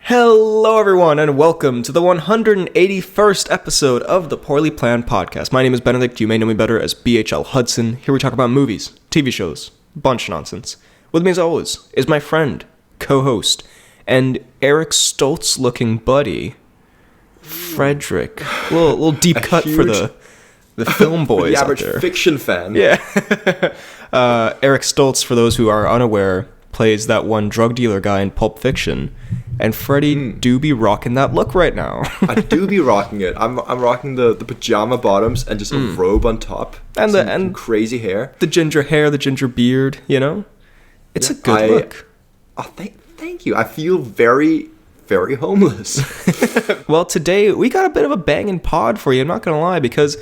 Hello everyone and welcome to the 181st episode of the Poorly Planned Podcast. My name is Benedict, you may know me better as BHL Hudson. Here we talk about movies, TV shows, bunch of nonsense. With me as always is my friend, co-host, and Eric Stoltz looking buddy, Frederick. Little deep cut for the film boys the average out there. Fiction fan. Yeah. Eric Stoltz, for those who are unaware, plays that one drug dealer guy in Pulp Fiction. And Freddie do be rocking that look right now. I do be rocking it. I'm rocking the pajama bottoms and just a robe on top. And some crazy hair. The ginger hair, the ginger beard, you know? It's a good look. Oh, thank you. I feel very, very homeless. Well, today we got a bit of a banging pod for you, I'm not going to lie, because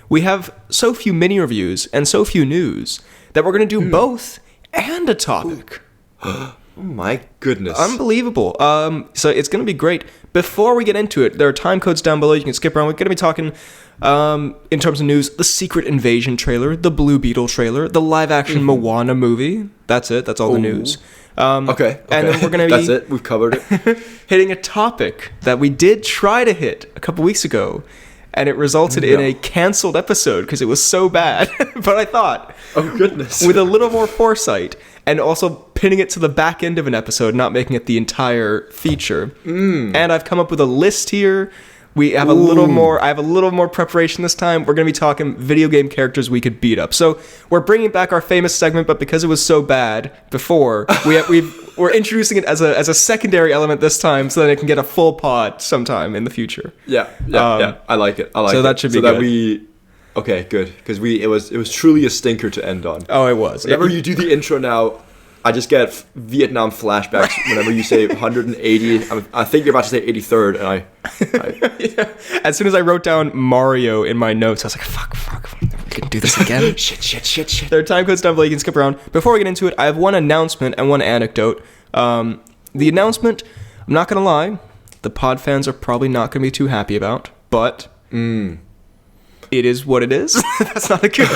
we have so few mini reviews and so few news that we're going to do both and a topic. Oh my goodness. Unbelievable. So it's going to be great. Before we get into it, there are time codes down below. You can skip around. We're going to be talking, in terms of news, the Secret Invasion trailer, the Blue Beetle trailer, the live-action Moana movie. That's it. That's all the news. Okay. And then we're going to be... That's it. We've covered it. hitting a topic that we did try to hit a couple weeks ago, and it resulted in a canceled episode because it was so bad. But I thought... Oh, goodness. With a little more foresight... And also pinning it to the back end of an episode, not making it the entire feature. And I've come up with a list here. We have I have a little more preparation this time. We're going to be talking video game characters we could beat up. So we're bringing back our famous segment, but because it was so bad before, we're introducing it as a secondary element this time, so that it can get a full pod sometime in the future. Yeah. I like it. So that should be good. Okay, good, because it was truly a stinker to end on. Oh, it was. Whenever you do the intro now, I just get Vietnam flashbacks. Whenever you say 180, I think you're about to say 83rd, and I yeah. As soon as I wrote down Mario in my notes, I was like, fuck, we can do this again. shit. There are time codes down below. You can skip around. Before we get into it, I have one announcement and one anecdote. The announcement, I'm not gonna lie, the pod fans are probably not gonna be too happy about, but. It is what it is. That's not a good...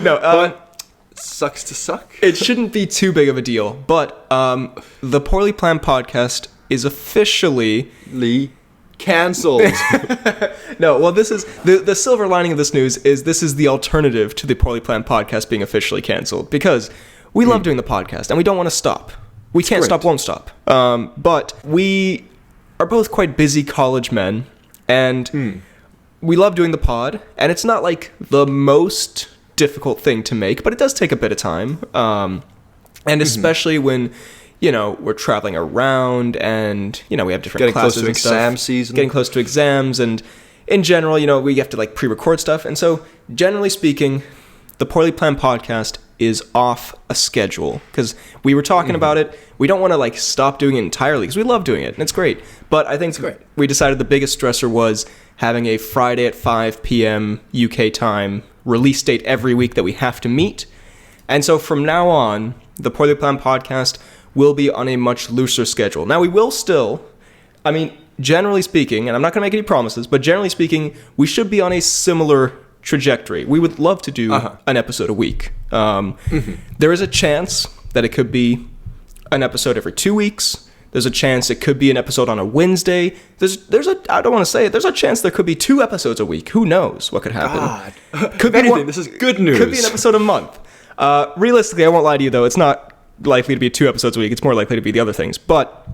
No, but sucks to suck. It shouldn't be too big of a deal, but the Poorly Planned Podcast is officially... cancelled. No, well, this is... The silver lining of this news is this is the alternative to the Poorly Planned Podcast being officially canceled, because we love doing the podcast, and we don't want to stop. We can't stop, won't stop. But we are both quite busy college men, and... We love doing the pod, and it's not like the most difficult thing to make, but it does take a bit of time. And especially when, we're traveling around and, we have different classes and stuff. Getting close to exam season. Getting close to exams, and in general, we have to pre-record stuff. And so, generally speaking, the Poorly Planned Podcast is off a schedule, because we were talking about it. We don't want to stop doing it entirely, because we love doing it, and it's great. But I think we decided the biggest stressor was having a Friday at 5 p.m. UK time release date every week that we have to meet. And so from now on, the Poorly Planned Podcast will be on a much looser schedule. Now, we will still, generally speaking, and I'm not going to make any promises, but generally speaking, we should be on a similar trajectory. We would love to do an episode a week. There is a chance that it could be an episode every 2 weeks. There's a chance it could be an episode on a Wednesday. I don't want to say it, there's a chance there could be 2 episodes a week. Who knows what could happen? Could be anything. This is good news. Could be an episode a month. Realistically, I won't lie to you, though. It's not likely to be 2 episodes a week. It's more likely to be the other things. But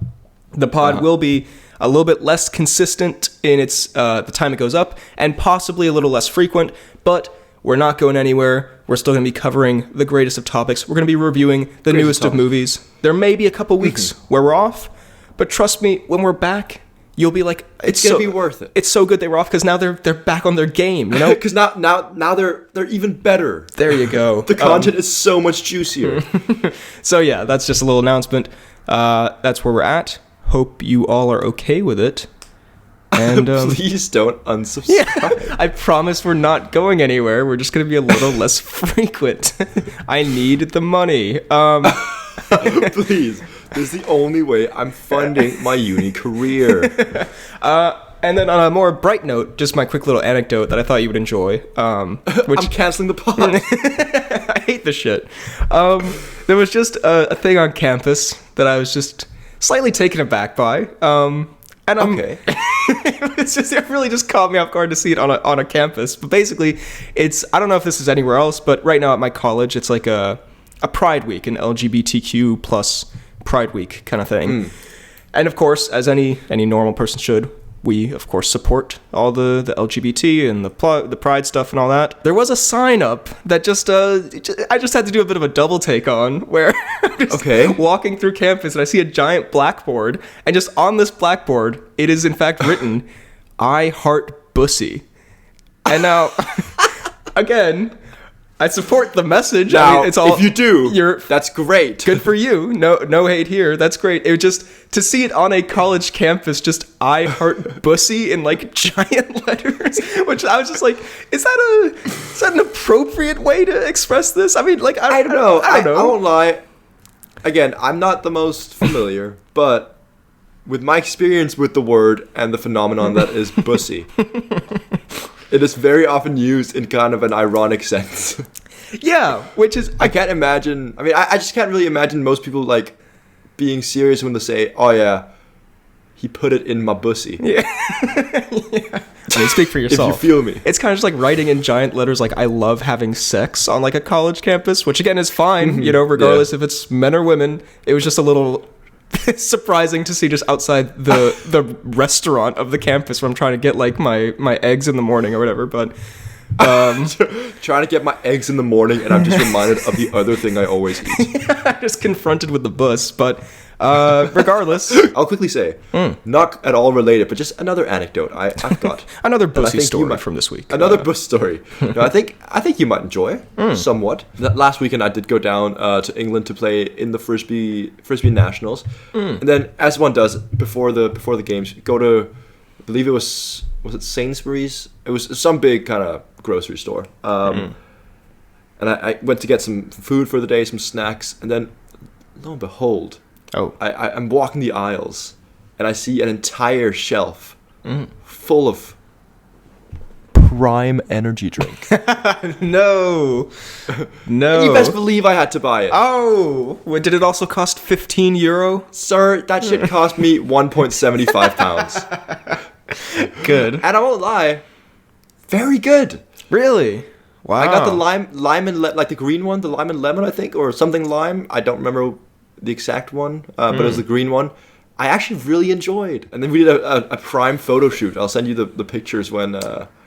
the pod will be a little bit less consistent in its the time it goes up, and possibly a little less frequent. But we're not going anywhere. We're still going to be covering the greatest of topics. We're going to be reviewing the newest of movies. There may be a couple weeks where we're off, but trust me, when we're back, you'll be like, it's going to be worth it. It's so good they were off, because now they're back on their game, Because now they're even better. There you go. The content is so much juicier. So yeah, that's just a little announcement. That's where we're at. Hope you all are okay with it. And please don't unsubscribe. Yeah, I promise we're not going anywhere. We're just going to be a little less frequent. I need the money. Please. This is the only way I'm funding my uni career. And then on a more bright note, just my quick little anecdote that I thought you would enjoy. Which I'm canceling the pod. I hate this shit. There was just a thing on campus that I was just slightly taken aback by. And I'm, Okay. it really just caught me off guard to see it on a campus. But basically, I don't know if this is anywhere else, but right now at my college, it's like a Pride Week, an LGBTQ plus Pride Week kind of thing. And of course, as any normal person should, we of course support all the LGBT and the Pride stuff and all that. There was a sign up that I just had to do a bit of a double take on, where I'm just walking through campus and I see a giant blackboard, and just on this blackboard, it is in fact written, "I heart bussy." And now, again, I support the message. Now, I mean, it's all, if you do, that's great. Good for you. No hate here. That's great. It was just to see it on a college campus, just "I heart bussy" in like giant letters, which I was just like, is that an appropriate way to express this? I mean, like, I don't know. I won't lie. Again, I'm not the most familiar, but with my experience with the word and the phenomenon that is bussy, it is very often used in kind of an ironic sense. Yeah, which is... I can't imagine... I mean, I just can't really imagine most people, like, being serious when they say, "Oh, yeah, he put it in my bussy." Yeah. Yeah. I mean, speak for yourself. If you feel me. It's kind of just like writing in giant letters, like, "I love having sex" on, like, a college campus, which, again, is fine, regardless if it's men or women. It was just a little... surprising to see just outside the restaurant of the campus where I'm trying to get like my eggs in the morning or whatever, but trying to get my eggs in the morning, and I'm just reminded of the other thing I always eat. Just confronted with the bus. But regardless, I'll quickly say, not at all related, but just another anecdote I've got. Another bussy story from this week. Another bus story. No, I think you might enjoy somewhat. Last weekend I did go down to England to play in the Frisbee Nationals, and then as one does before the games, go to, I believe it was it Sainsbury's? It was some big kind of grocery store. And I went to get some food for the day, some snacks, and then lo and behold, I'm walking the aisles, and I see an entire shelf full of Prime energy drink. No. You best believe I had to buy it. Oh, did it also cost €15? Sir, that shit cost me 1.75 pounds. Good. And I won't lie, very good. Really? Wow. I got the lime and like the green one, the lime and lemon, I think, or something lime. I don't remember the exact one, but it was the green one. I actually really enjoyed. And then we did a Prime photo shoot. I'll send you the pictures when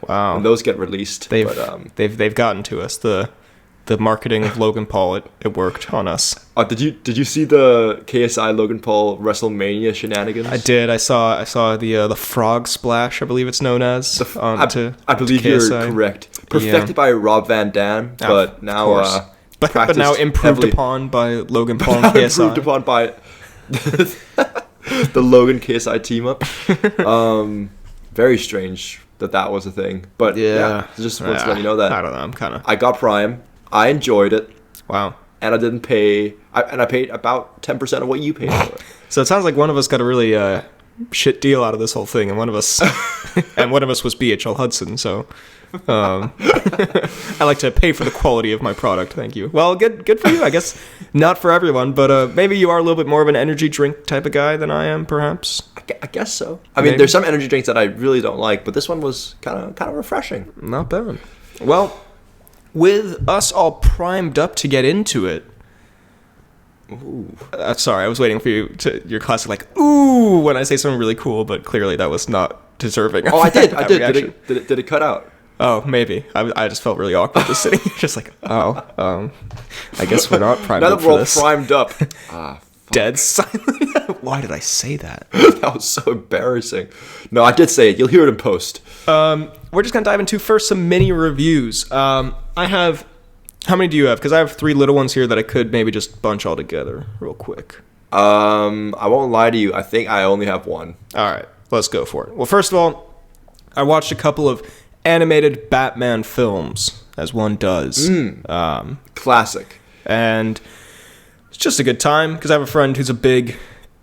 those get released. They've gotten to us. The marketing of Logan Paul, it worked on us. Did you see the KSI Logan Paul WrestleMania shenanigans? I did. I saw the frog splash, I believe it's known as. I believe you're correct. Perfected by Rob Van Dam, but now but now improved upon by Logan Paul and KSI. Improved upon by the Logan KSI team up. Very strange that was a thing, but just want to let you know that. I don't know. I got Prime. I enjoyed it. Wow. And I didn't pay. I paid about 10% of what you paid for it. So it sounds like one of us got a really shit deal out of this whole thing, and one of us was BHL Hudson. So I like to pay for the quality of my product. Thank you. Well, good for you. I guess not for everyone, but maybe you are a little bit more of an energy drink type of guy than I am, perhaps. I guess so. I mean, there's some energy drinks that I really don't like, but this one was kind of refreshing. Not bad. Well, with us all primed up to get into it. Ooh. Sorry, I was waiting for your classic like ooh when I say something really cool, but clearly that was not deserving. Oh, I did. Did it cut out? Oh, maybe. I just felt really awkward just sitting here, just like, I guess we're not primed up for this. Now that we're all primed up. Dead silent. Why did I say that? That was so embarrassing. No, I did say it. You'll hear it in post. We're just going to dive into first some mini reviews. I have... How many do you have? Because I have 3 little ones here that I could maybe just bunch all together real quick. I won't lie to you. I think I only have 1. All right. Let's go for it. Well, first of all, I watched a couple of animated Batman films, as one does. Classic. And it's just a good time, because I have a friend who's a big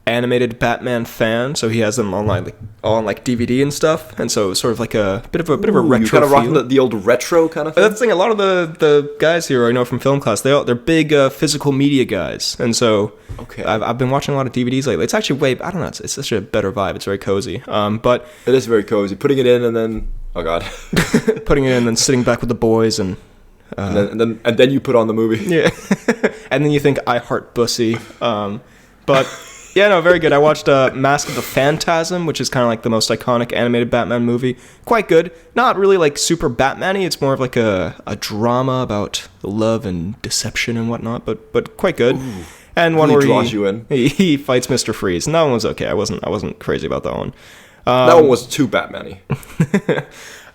animated Batman fan, so he has them on like DVD and stuff, and so sort of like a bit of a retro. You kind of feel. rocking the old retro kind of thing. That's the thing. A lot of the guys here I know from film class, they're big physical media guys, and so I've been watching a lot of DVDs lately. It's actually I don't know. It's such a better vibe. It's very cozy. But it is very cozy. Putting it in and then putting it in and then sitting back with the boys and then you put on the movie. Yeah, and then you think I heart Bussy. But. Yeah, no, very good. I watched Mask of the Phantasm, which is kind of like the most iconic animated Batman movie. Quite good. Not really like super Batman-y. It's more of like a drama about love and deception and whatnot, but quite good. Ooh, and one really where draws you in. He fights Mr. Freeze, and that one was okay. I wasn't crazy about that one. That one was too Batman-y.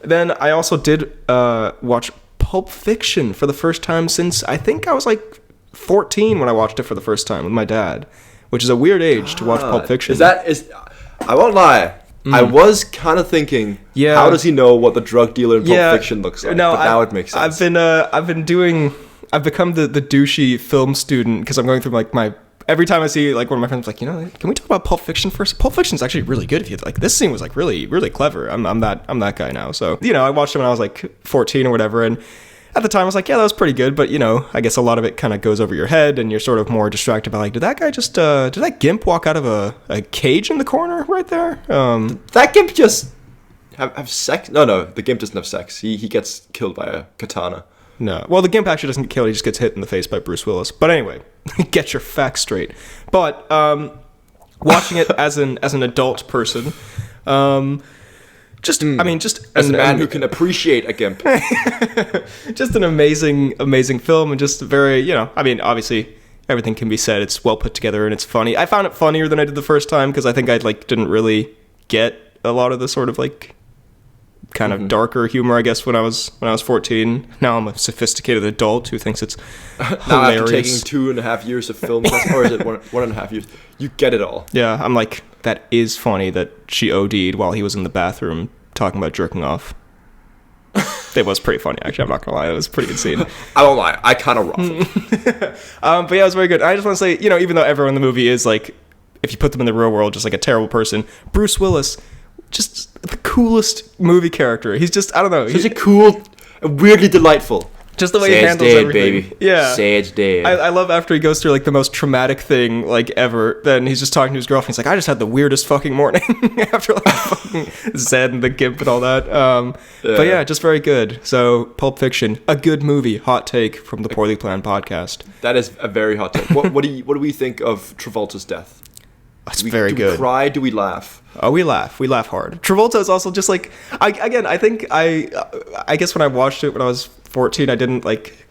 Then I also did watch Pulp Fiction for the first time since I think I was like 14 when I watched it for the first time with my dad. Which is a weird age to watch Pulp Fiction. I won't lie. I was kind of thinking, how does he know what the drug dealer in Pulp Fiction looks like? No, but now it makes sense. I've become the douchey film student because I'm going through like every time I see like one of my friends like, can we talk about Pulp Fiction first? Pulp Fiction's actually really good. If you like, this scene was like really, really clever. I'm that guy now. So I watched it when I was like 14 or whatever, and at the time I was like, yeah, that was pretty good, but I guess a lot of it kind of goes over your head and you're sort of more distracted by like, did that guy just did that gimp walk out of a cage in the corner right there? That gimp just have sex? No, the gimp doesn't have sex. He gets killed by a katana. No. Well, the gimp actually doesn't get killed, he just gets hit in the face by Bruce Willis. But anyway, get your facts straight. But watching it as an adult person, just as a man who can appreciate a gimp. Just an amazing film, and just very, obviously everything can be said. It's well put together and it's funny. I found it funnier than I did the first time because I think I didn't really get a lot of the sort of like kind of darker humor, I guess, when I was 14. Now I'm a sophisticated adult who thinks it's hilarious. Now after taking 2.5 years of film class, or is it 1.5 years? You get it all. Yeah, I'm like, that is funny that she OD'd while he was in the bathroom talking about jerking off. It was pretty funny, actually. I'm not gonna lie, it was a pretty good scene. I won't lie, I kind of ruffled. But yeah, it was very good. I just want to say, even though everyone in the movie is like, if you put them in the real world, just like a terrible person, Bruce Willis, just the coolest movie character. He's just, I don't know. Such a cool, weirdly delightful. Just the way he handles everything. Baby. Yeah. Sage Dave. I love after he goes through like the most traumatic thing like ever, then he's just talking to his girlfriend. He's like, I just had the weirdest fucking morning after like fucking Zed and the Gimp and all that. But yeah, just very good. So Pulp Fiction, a good movie. Hot take from the Poorly Planned podcast. That is a very hot take. What do we think of Travolta's death? It's very good. Do we cry? Do we laugh? Oh, we laugh. We laugh hard. Travolta is also just like, I guess when I watched it when I was 14, I didn't like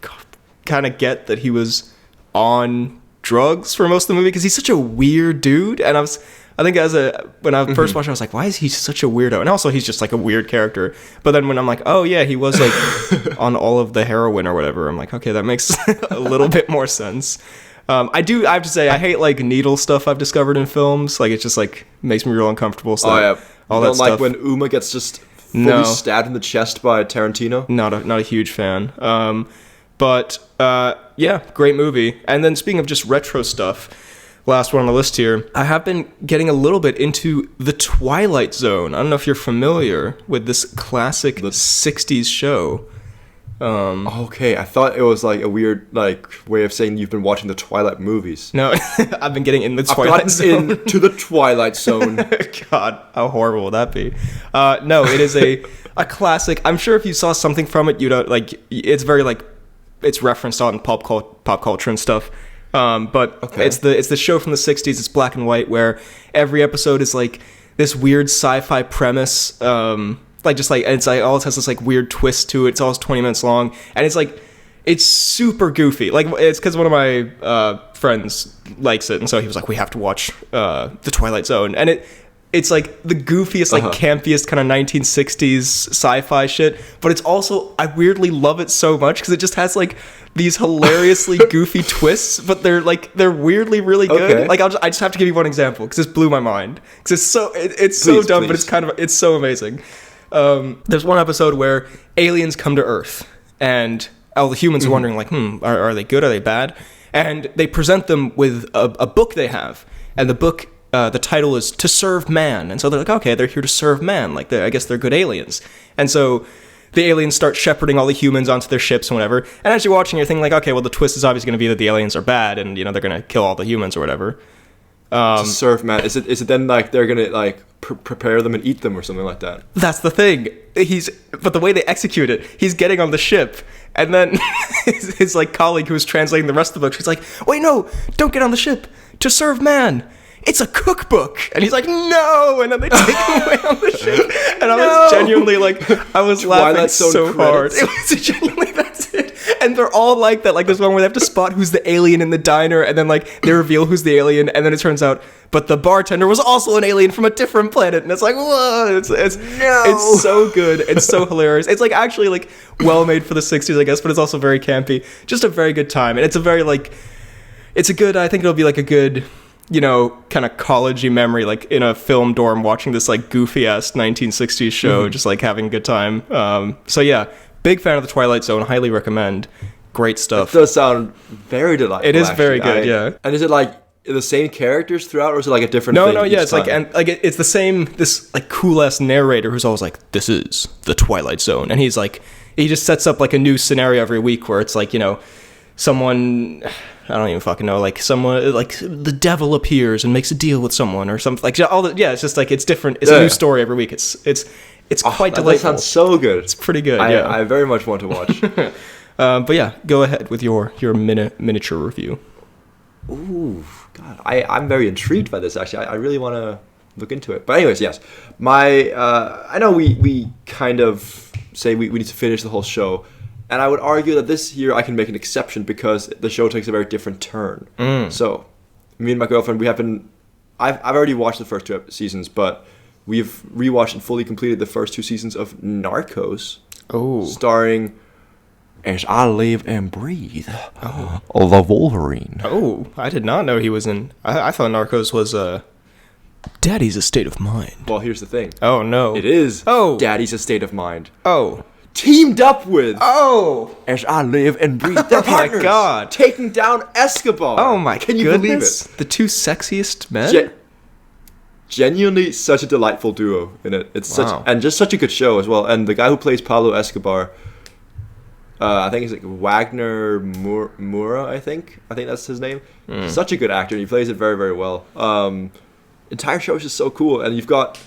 kind of get that he was on drugs for most of the movie because he's such a weird dude. And when I first watched it, I was like, why is he such a weirdo? And also he's just like a weird character. But then when I'm like, oh yeah, he was like on all of the heroin or whatever, I'm like, okay, that makes a little bit more sense. I have to say, I hate like needle stuff I've discovered in films. Like, it just like makes me real uncomfortable. So all that stuff. Like when Uma gets just fully stabbed in the chest by Tarantino. Not a huge fan. But yeah, great movie. And then speaking of just retro stuff, last one on the list here, I have been getting a little bit into the Twilight Zone. I don't know if you're familiar with this classic 60s show. Okay, I thought it was like a weird like way of saying you've been watching the Twilight movies. No, I've been getting in the Twilight Zone. Into the Twilight Zone. God, how horrible would that be? No, it is a classic. I'm sure if you saw something from it, it's very like, it's referenced on pop culture and stuff. But it's the show from the 60s. It's black and white where every episode is like this weird sci-fi premise. It always has this like weird twist to it. It's always 20 minutes long, and it's super goofy. Like, it's because one of my friends likes it, and so he was like, we have to watch the Twilight Zone, and it's like the goofiest, like campiest kind of 1960s sci-fi shit, but it's also, I weirdly love it so much because it just has like these hilariously goofy twists, but they're weirdly really good. Okay. Like, I just have to give you one example because this blew my mind because it's so dumb, but it's so amazing. There's one episode where aliens come to Earth, and all the humans are wondering, like, are they good? Are they bad? And they present them with a book they have, and the book the title is To Serve Man. And so they're like, okay, they're here to serve man. Like, I guess they're good aliens. And so the aliens start shepherding all the humans onto their ships and whatever. And as you're watching, you're thinking like, okay, well, the twist is obviously going to be that the aliens are bad and, they're going to kill all the humans or whatever. To serve man. Is it then like they're going to like prepare them and eat them or something like that? That's the thing. But the way they execute it, he's getting on the ship, and then his like colleague who's translating the rest of the book, she's like, wait, no, don't get on the ship. To serve man. It's a cookbook. And he's like, no. And then they take him away on the ship. And I was genuinely like, I was laughing so hard. It was genuinely, that's it. And they're all like that. Like, there's one where they have to spot who's the alien in the diner. And then, like, they reveal who's the alien. And then it turns out, but the bartender was also an alien from a different planet. And it's like, whoa. It's so good. It's so hilarious. It's, like, actually, like, well made for the 60s, I guess. But it's also very campy. Just a very good time. And it's a very, like, it's a good, I think it'll be, like, a good... kind of college-y memory, like in a film dorm watching this like goofy-ass 1960s show, just like having a good time. So yeah, big fan of the Twilight Zone, highly recommend. Great stuff. It does sound very delightful. It is very good, yeah. And is it like the same characters throughout, or is it like a different thing? No, yeah, it's like, and like it's the same, this like cool-ass narrator who's always like, this is the Twilight Zone. And he's like, he just sets up like a new scenario every week where it's like, someone... I don't even fucking know, like someone, like the devil appears and makes a deal with someone or something, like all the, it's just like, it's different. It's a new story every week. It's quite delightful. That sounds so good. It's pretty good. I very much want to watch. But yeah, go ahead with your miniature review. Ooh, God, I'm very intrigued by this actually. I really want to look into it. But anyways, yes, I know we kind of say we need to finish the whole show. And I would argue that this year I can make an exception because the show takes a very different turn. So, me and my girlfriend, I've already watched the first 2 seasons, but we've rewatched and fully completed the first 2 seasons of Narcos. Oh. Starring As I Live and Breathe, the Wolverine. Oh, I did not know he was in... I thought Narcos was Daddy's A State of Mind. Well, here's the thing. Oh, no. It is Daddy's A State of Mind. Oh. Teamed up with As I Live and Breathe. They're partners. My God. Taking down Escobar. Oh my Can you believe it? The 2 sexiest men? Genuinely such a delightful duo in it. It's just such a good show as well. And the guy who plays Pablo Escobar, I think he's like Wagner Moura, I think that's his name. Such a good actor, and he plays it very, very well. Entire show is just so cool, and you've got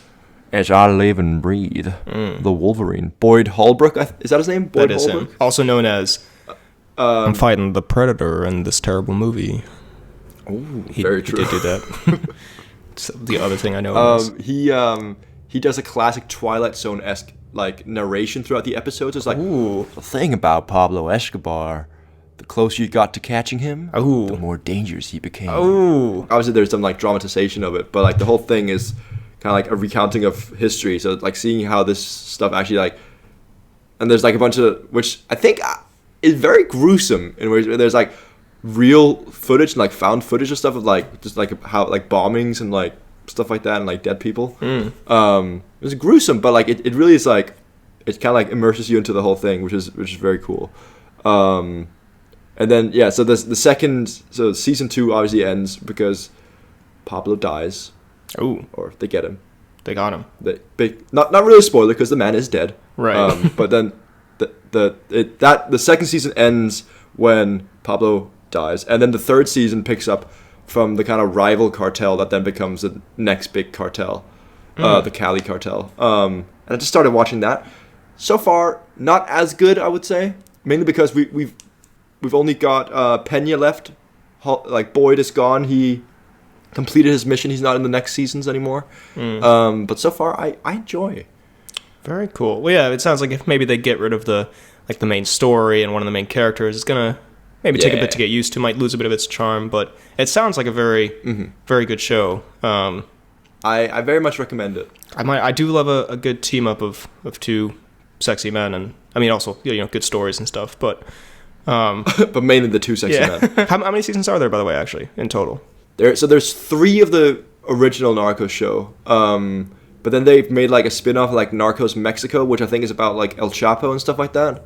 As I Live and Breathe, the Wolverine. Boyd Holbrook, is that his name? Boyd that is Holbrook? him. Also known as I'm fighting the Predator in this terrible movie. Oh, very true. He did do that. It's the other thing I know. He does a classic Twilight Zone-esque like narration throughout the episodes. It's like, ooh, the thing about Pablo Escobar, the closer you got to catching him, the more dangerous he became. Oh, obviously there's some like dramatization of it, but like the whole thing is kind of like a recounting of history. So like seeing how this stuff actually like, and there's like a bunch of, which I think is very gruesome in ways where there's like real footage and like found footage of stuff of like just like how like bombings and like stuff like that and like dead people. It was gruesome, but like it really is like, it kind of like immerses you into the whole thing, which is very cool. And then so so season 2 obviously ends because Pablo dies. Oh, or they get him. They got him. Not really a spoiler because the man is dead. Right. But then the second season ends when Pablo dies, and then the third season picks up from the kind of rival cartel that then becomes the next big cartel, the Cali cartel. And I just started watching that. So far, not as good, I would say, mainly because we've only got Pena left. Like Boyd is gone. He completed his mission. He's not in the next seasons anymore. But so far, I enjoy. Very cool. Well, yeah, it sounds like if maybe they get rid of the main story and one of the main characters, it's gonna maybe take a bit to get used to. Might lose a bit of its charm, but it sounds like a very, very good show. I very much recommend it. I do love a good team up of 2 sexy men, and I mean also good stories and stuff. But but mainly the 2 sexy men. How many seasons are there, by the way, actually in total? There's 3 of the original Narcos show. But then they've made like a spin-off like Narcos Mexico, which I think is about like El Chapo and stuff like that.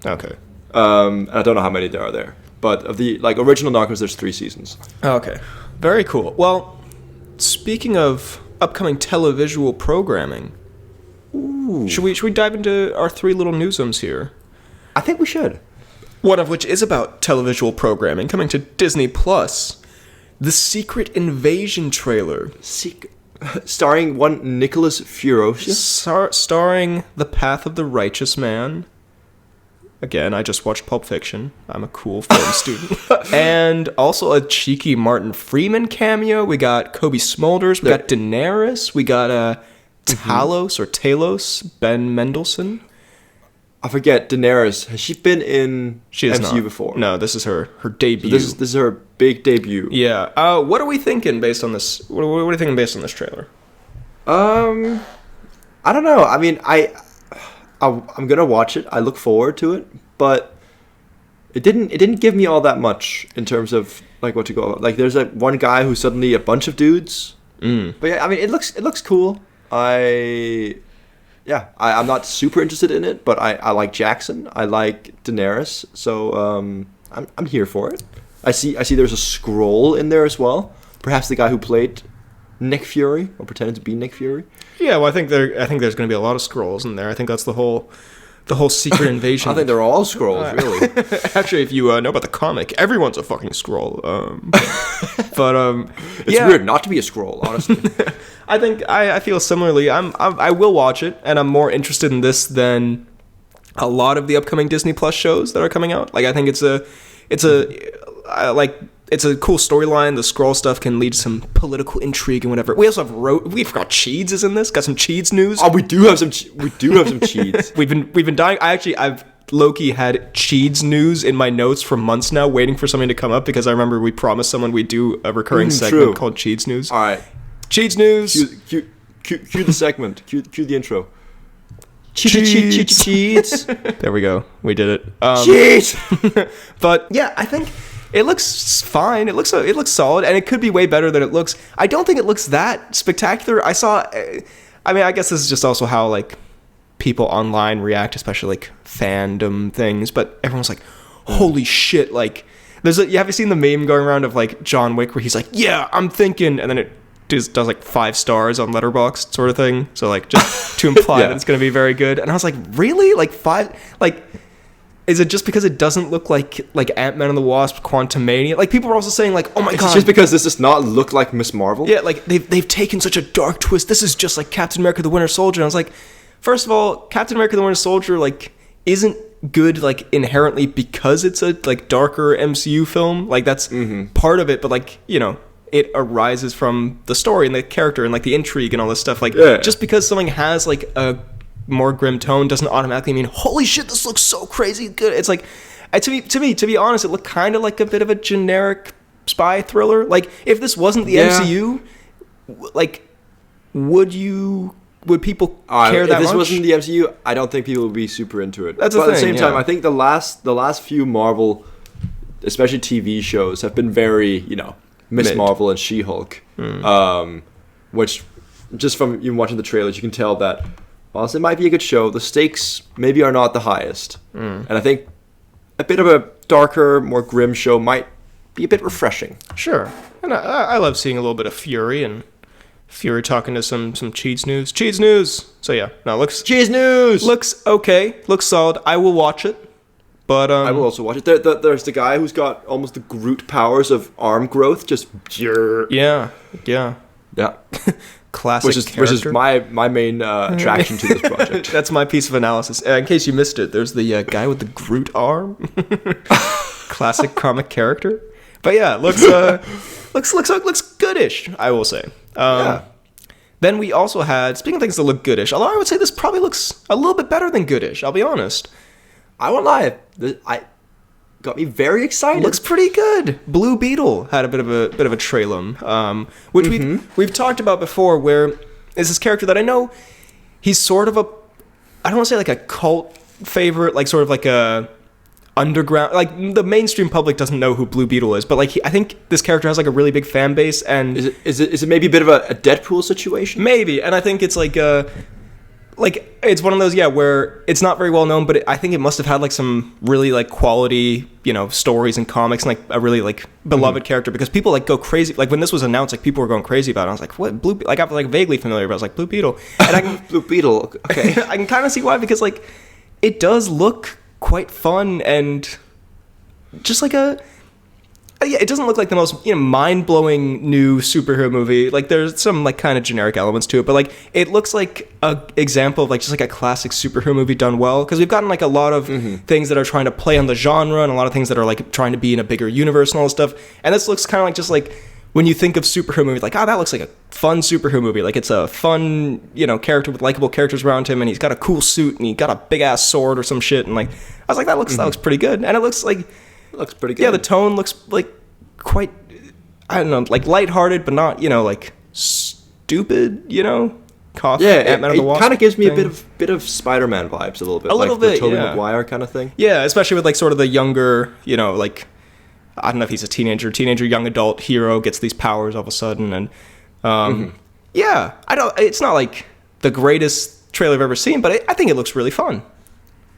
Okay. I don't know how many there are, but of the like original Narcos, there's 3 seasons. Okay. Very cool. Well, speaking of upcoming televisual programming, should we dive into our 3 little newsums here? I think we should. One of which is about televisual programming coming to Disney Plus. The Secret Invasion trailer. Starring one Nicholas Furiosa. Starring the Path of the Righteous Man. Again, I just watched Pulp Fiction. I'm a cool film student. And also a cheeky Martin Freeman cameo. We got Kobe Smulders. We got Daenerys. We got Talos, Ben Mendelsohn. I forget, Daenerys. Has she been in MCU before? No, this is her debut. So this is her big debut. Yeah. What are we thinking based on this? What are you thinking based on this trailer? I don't know. I mean, I'm gonna watch it. I look forward to it, but it didn't give me all that much in terms of like what to go about. Like, there's one guy who's suddenly a bunch of dudes. But yeah, I mean, it looks cool. I'm not super interested in it, but I like Jackson. I like Daenerys, so I'm here for it. I see there's a scroll in there as well. Perhaps the guy who played Nick Fury or pretended to be Nick Fury. Yeah, well, I think there's going to be a lot of scrolls in there. I think that's the whole Secret Invasion. I think they're all scrolls, really. Actually, if you know about the comic, everyone's a fucking scroll. It's weird not to be a scroll, honestly. I think I feel similarly. I will watch it, and I'm more interested in this than a lot of the upcoming Disney Plus shows that are coming out. Like, I think it's a cool storyline. The scroll stuff can lead to some political intrigue and whatever. We also have we forgot Cheeds is in this. Got some Cheeds news. Oh, we do have some Cheeds. We've been dying. I've low-key had Cheeds news in my notes for months now, waiting for something to come up because I remember we promised someone we'd do a recurring segment called Cheeds news. All right. Cheeds news. Cue the segment. Cue the intro. Cheeds. There we go. We did it. Cheeds. But yeah, I think it looks fine. It looks solid, and it could be way better than it looks. I don't think it looks that spectacular. I guess this is just also how like people online react, especially like fandom things. But everyone's like, "Holy shit!" Like, have you seen the meme going around of like John Wick where he's like, "Yeah, I'm thinking," and then it does like 5 stars on Letterboxd sort of thing. So like just to imply that it's going to be very good. And I was like, really? Like 5? Like, is it just because it doesn't look like Ant-Man and the Wasp, Quantumania? Like, people are also saying like, oh my god, it's just because this does not look like Miss Marvel. Yeah, like they've taken such a dark twist. This is just like Captain America: The Winter Soldier. And I was like, first of all, Captain America: The Winter Soldier like isn't good like inherently because it's a like darker MCU film. Like that's part of it, but like, you know, it arises from the story and the character and like the intrigue and all this stuff. Like, just because something has like a more grim tone doesn't automatically mean holy shit, this looks so crazy good. It's like, to be honest, it looked kind of like a bit of a generic spy thriller. Like, if this wasn't the MCU, like, would people care that much? If this wasn't the MCU, I don't think people would be super into it. That's the thing. At the same time, I think the last few Marvel, especially TV shows, have been very, you know, Miss Marvel and She-Hulk, which just from even watching the trailers, you can tell that whilst it might be a good show, the stakes maybe are not the highest. And I think a bit of a darker, more grim show might be a bit refreshing. Sure. And I love seeing a little bit of Fury and Fury talking to some Cheeds news. Cheeds news! So yeah, no, looks... Cheeds news! Looks okay. Looks solid. I will watch it. But I will also watch it. There's the guy who's got almost the Groot powers of arm growth. Just... Yeah. Classic which is my main attraction to this project. That's my piece of analysis. In case you missed it, there's the guy with the Groot arm. Classic comic character. But yeah, looks goodish, I will say. Then we also had, speaking of things that look goodish, although I would say this probably looks a little bit better than goodish, I'll be honest. I won't lie. I got me very excited. Looks pretty good. Blue Beetle had a bit of a trailum, which we've talked about before. Where is this character that I know he's sort of I don't want to say like a cult favorite, like sort of like a underground. Like the mainstream public doesn't know who Blue Beetle is, but like I think this character has like a really big fan base. And is it maybe a bit of a Deadpool situation? Maybe, and I think it's like like it's one of those where it's not very well known, but I think it must have had like some really like quality stories and comics and like a really like beloved character, because people like go crazy like when this was announced, like people were going crazy about it. I was like, what Blue, like I'm like vaguely familiar, but I was like Blue Beetle, and I can Blue Beetle, okay. I can kind of see why, because like it does look quite fun and just like it doesn't look like the most mind-blowing new superhero movie. Like there's some like kind of generic elements to it, but like it looks like a example of like just like a classic superhero movie done well, because we've gotten like a lot of things that are trying to play on the genre and a lot of things that are like trying to be in a bigger universe and all this stuff, and this looks kind of like just like when you think of superhero movie, like that looks like a fun superhero movie, like it's a fun character with likable characters around him, and he's got a cool suit and he got a big ass sword or some shit, and like I was like that looks pretty good, and it looks like looks pretty good. Yeah, the tone looks like quite, I don't know, like lighthearted, but not, like stupid, cough. Yeah, it kind of gives me a bit of Spider-Man vibes a little bit. A little like bit, the Tobey yeah. Maguire kind of thing. Yeah, especially with like sort of the younger, like, I don't know if he's a teenager, young adult hero, gets these powers all of a sudden, and yeah, it's not like the greatest trailer I've ever seen, but I think it looks really fun.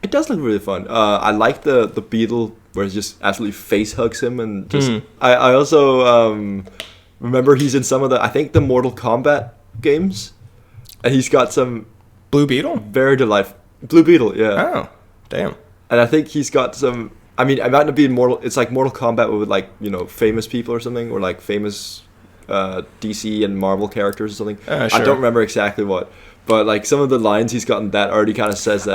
It does look really fun. I like the Beetle where he just absolutely face hugs him, and just I also remember he's in some of I think the Mortal Kombat games, and he's got some Blue Beetle? very delightful Blue Beetle, yeah. Oh, damn. And I think he's got some. I mean, it might not be it's like Mortal Kombat with like famous people or something, or like famous DC and Marvel characters or something. Sure. I don't remember exactly what. But like some of the lines he's gotten that already kind of says that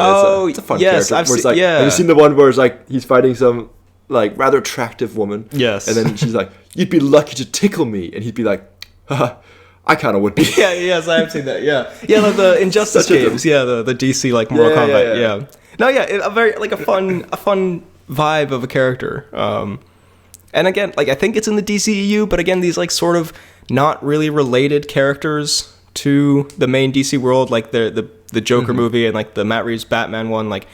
it's a fun yes, character. I've seen, Have you seen the one where it's like he's fighting some like rather attractive woman? Yes. And then she's like, "You'd be lucky to tickle me," and he'd be like, haha, "I kind of would be." Yeah, yes, I have seen that. Yeah, like the Injustice games. The DC like Mortal Kombat. Yeah. No, yeah, a very like a fun vibe of a character. And again, like I think it's in the DCEU, but again, these like sort of not really related characters to the main DC world, like the Joker movie and like the Matt Reeves Batman one, like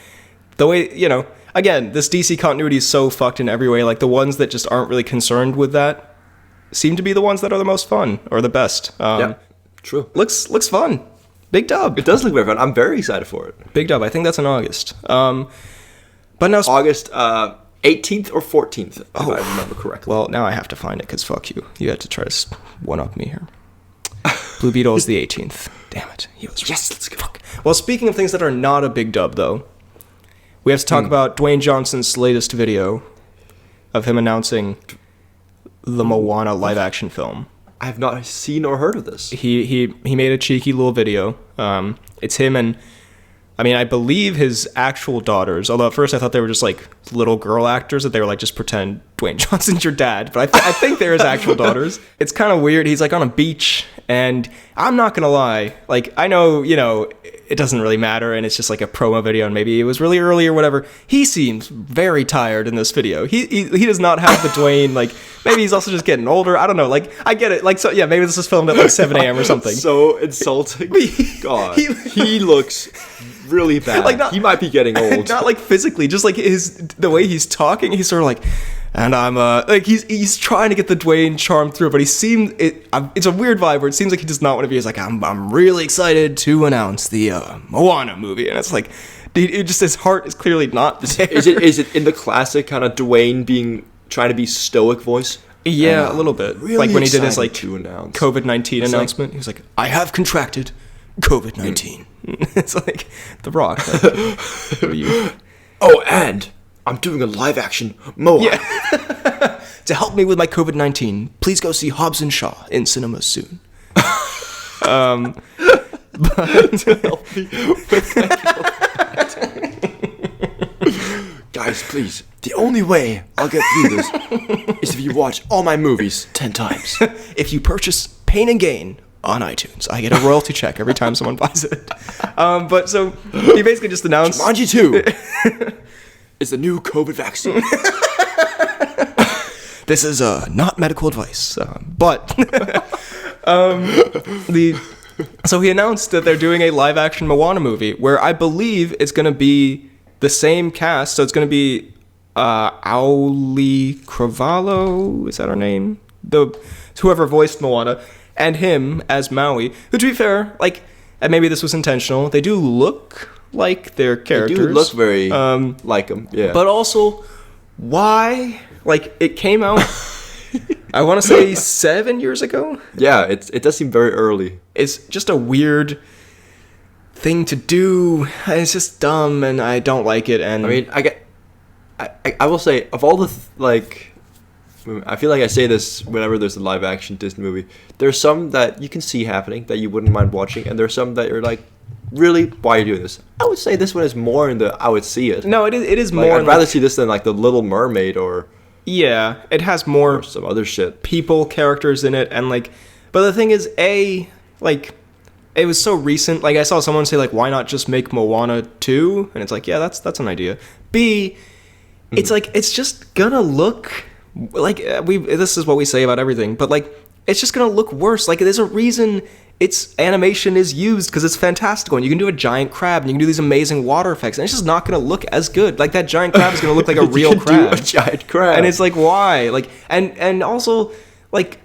the way again, this DC continuity is so fucked in every way. Like the ones that just aren't really concerned with that seem to be the ones that are the most fun or the best. Yeah, true. Looks fun. Big dub. It does look very fun. I'm very excited for it. Big dub. I think that's in August. But now August 18th or 14th, if I remember correctly. Well, now I have to find it because fuck you. You had to try to one up me here. Blue Beetle is the 18th. Damn it. Yes, let's go. Fuck. Well, speaking of things that are not a big dub, though, we have to talk about Dwayne Johnson's latest video of him announcing the Moana live-action film. I have not seen or heard of this. He made a cheeky little video. It's him and, I believe his actual daughters, although at first I thought they were just like little girl actors, that they were like, just pretend Dwayne Johnson's your dad. But I think they're his actual daughters. It's kind of weird. He's like on a beach, and I'm not going to lie. Like, I know, it doesn't really matter, and it's just like a promo video, and maybe it was really early or whatever. He seems very tired in this video. He does not have the Dwayne, like, maybe he's also just getting older. I don't know. Like, I get it. Like, so yeah, maybe this was filmed at like 7 a.m. or something. So insulting. God. He looks really bad. Like he might be getting old. Not like physically, just like the way he's talking. He's sort of like, and I'm like he's trying to get the Dwayne charm through, but it's a weird vibe where it seems like he does not want to be. He's like, I'm really excited to announce the Moana movie, and it's like, it just, his heart is clearly not there. Is it in the classic kind of Dwayne trying to be stoic voice? Yeah, a little bit. Really like when he did his like announce. COVID-19 announcement, he was like, I have contracted COVID-19. It's like The Rock. Like, oh, and I'm doing a live action Moana. Yeah. To help me with my COVID-19, please go see Hobbs and Shaw in cinemas soon. To help me with my COVID-19. Guys, please. The only way I'll get through this is if you watch all my movies 10 times. If you purchase Pain and Gain on iTunes, I get a royalty check every time someone buys it. But so he basically just announced Jumanji 2 is the new COVID vaccine. This is not medical advice, but so he announced that they're doing a live action Moana movie where I believe it's going to be the same cast. So it's going to be Auli Cravalho, is that her name? Whoever voiced Moana, and him as Maui, who, to be fair, like, and maybe this was intentional, they do look like their characters. They do look very like them, yeah. But also, why? Like, it came out, I want to say 7 years ago? Yeah, it does seem very early. It's just a weird thing to do. It's just dumb, and I don't like it. And I mean, I will say, of all the I feel like I say this whenever there's a live action Disney movie. There's some that you can see happening that you wouldn't mind watching, and there's some that you're like, really, why are you doing this? I would say this one is more in the I would see it. No, it is like, more. I'd rather see this than like the Little Mermaid or it has more or some other shit. People, characters in it, and like. But the thing is, like, it was so recent. Like, I saw someone say like, why not just make Moana 2? And it's like, yeah, that's an idea. B, it's like it's just gonna look. Like this is what we say about everything, but like it's just gonna look worse. Like there's a reason its animation is used because it's fantastical, and you can do a giant crab, and you can do these amazing water effects, and it's just not gonna look as good. Like that giant crab is gonna look like a real crab. Do a giant crab, and it's like why? Like and also like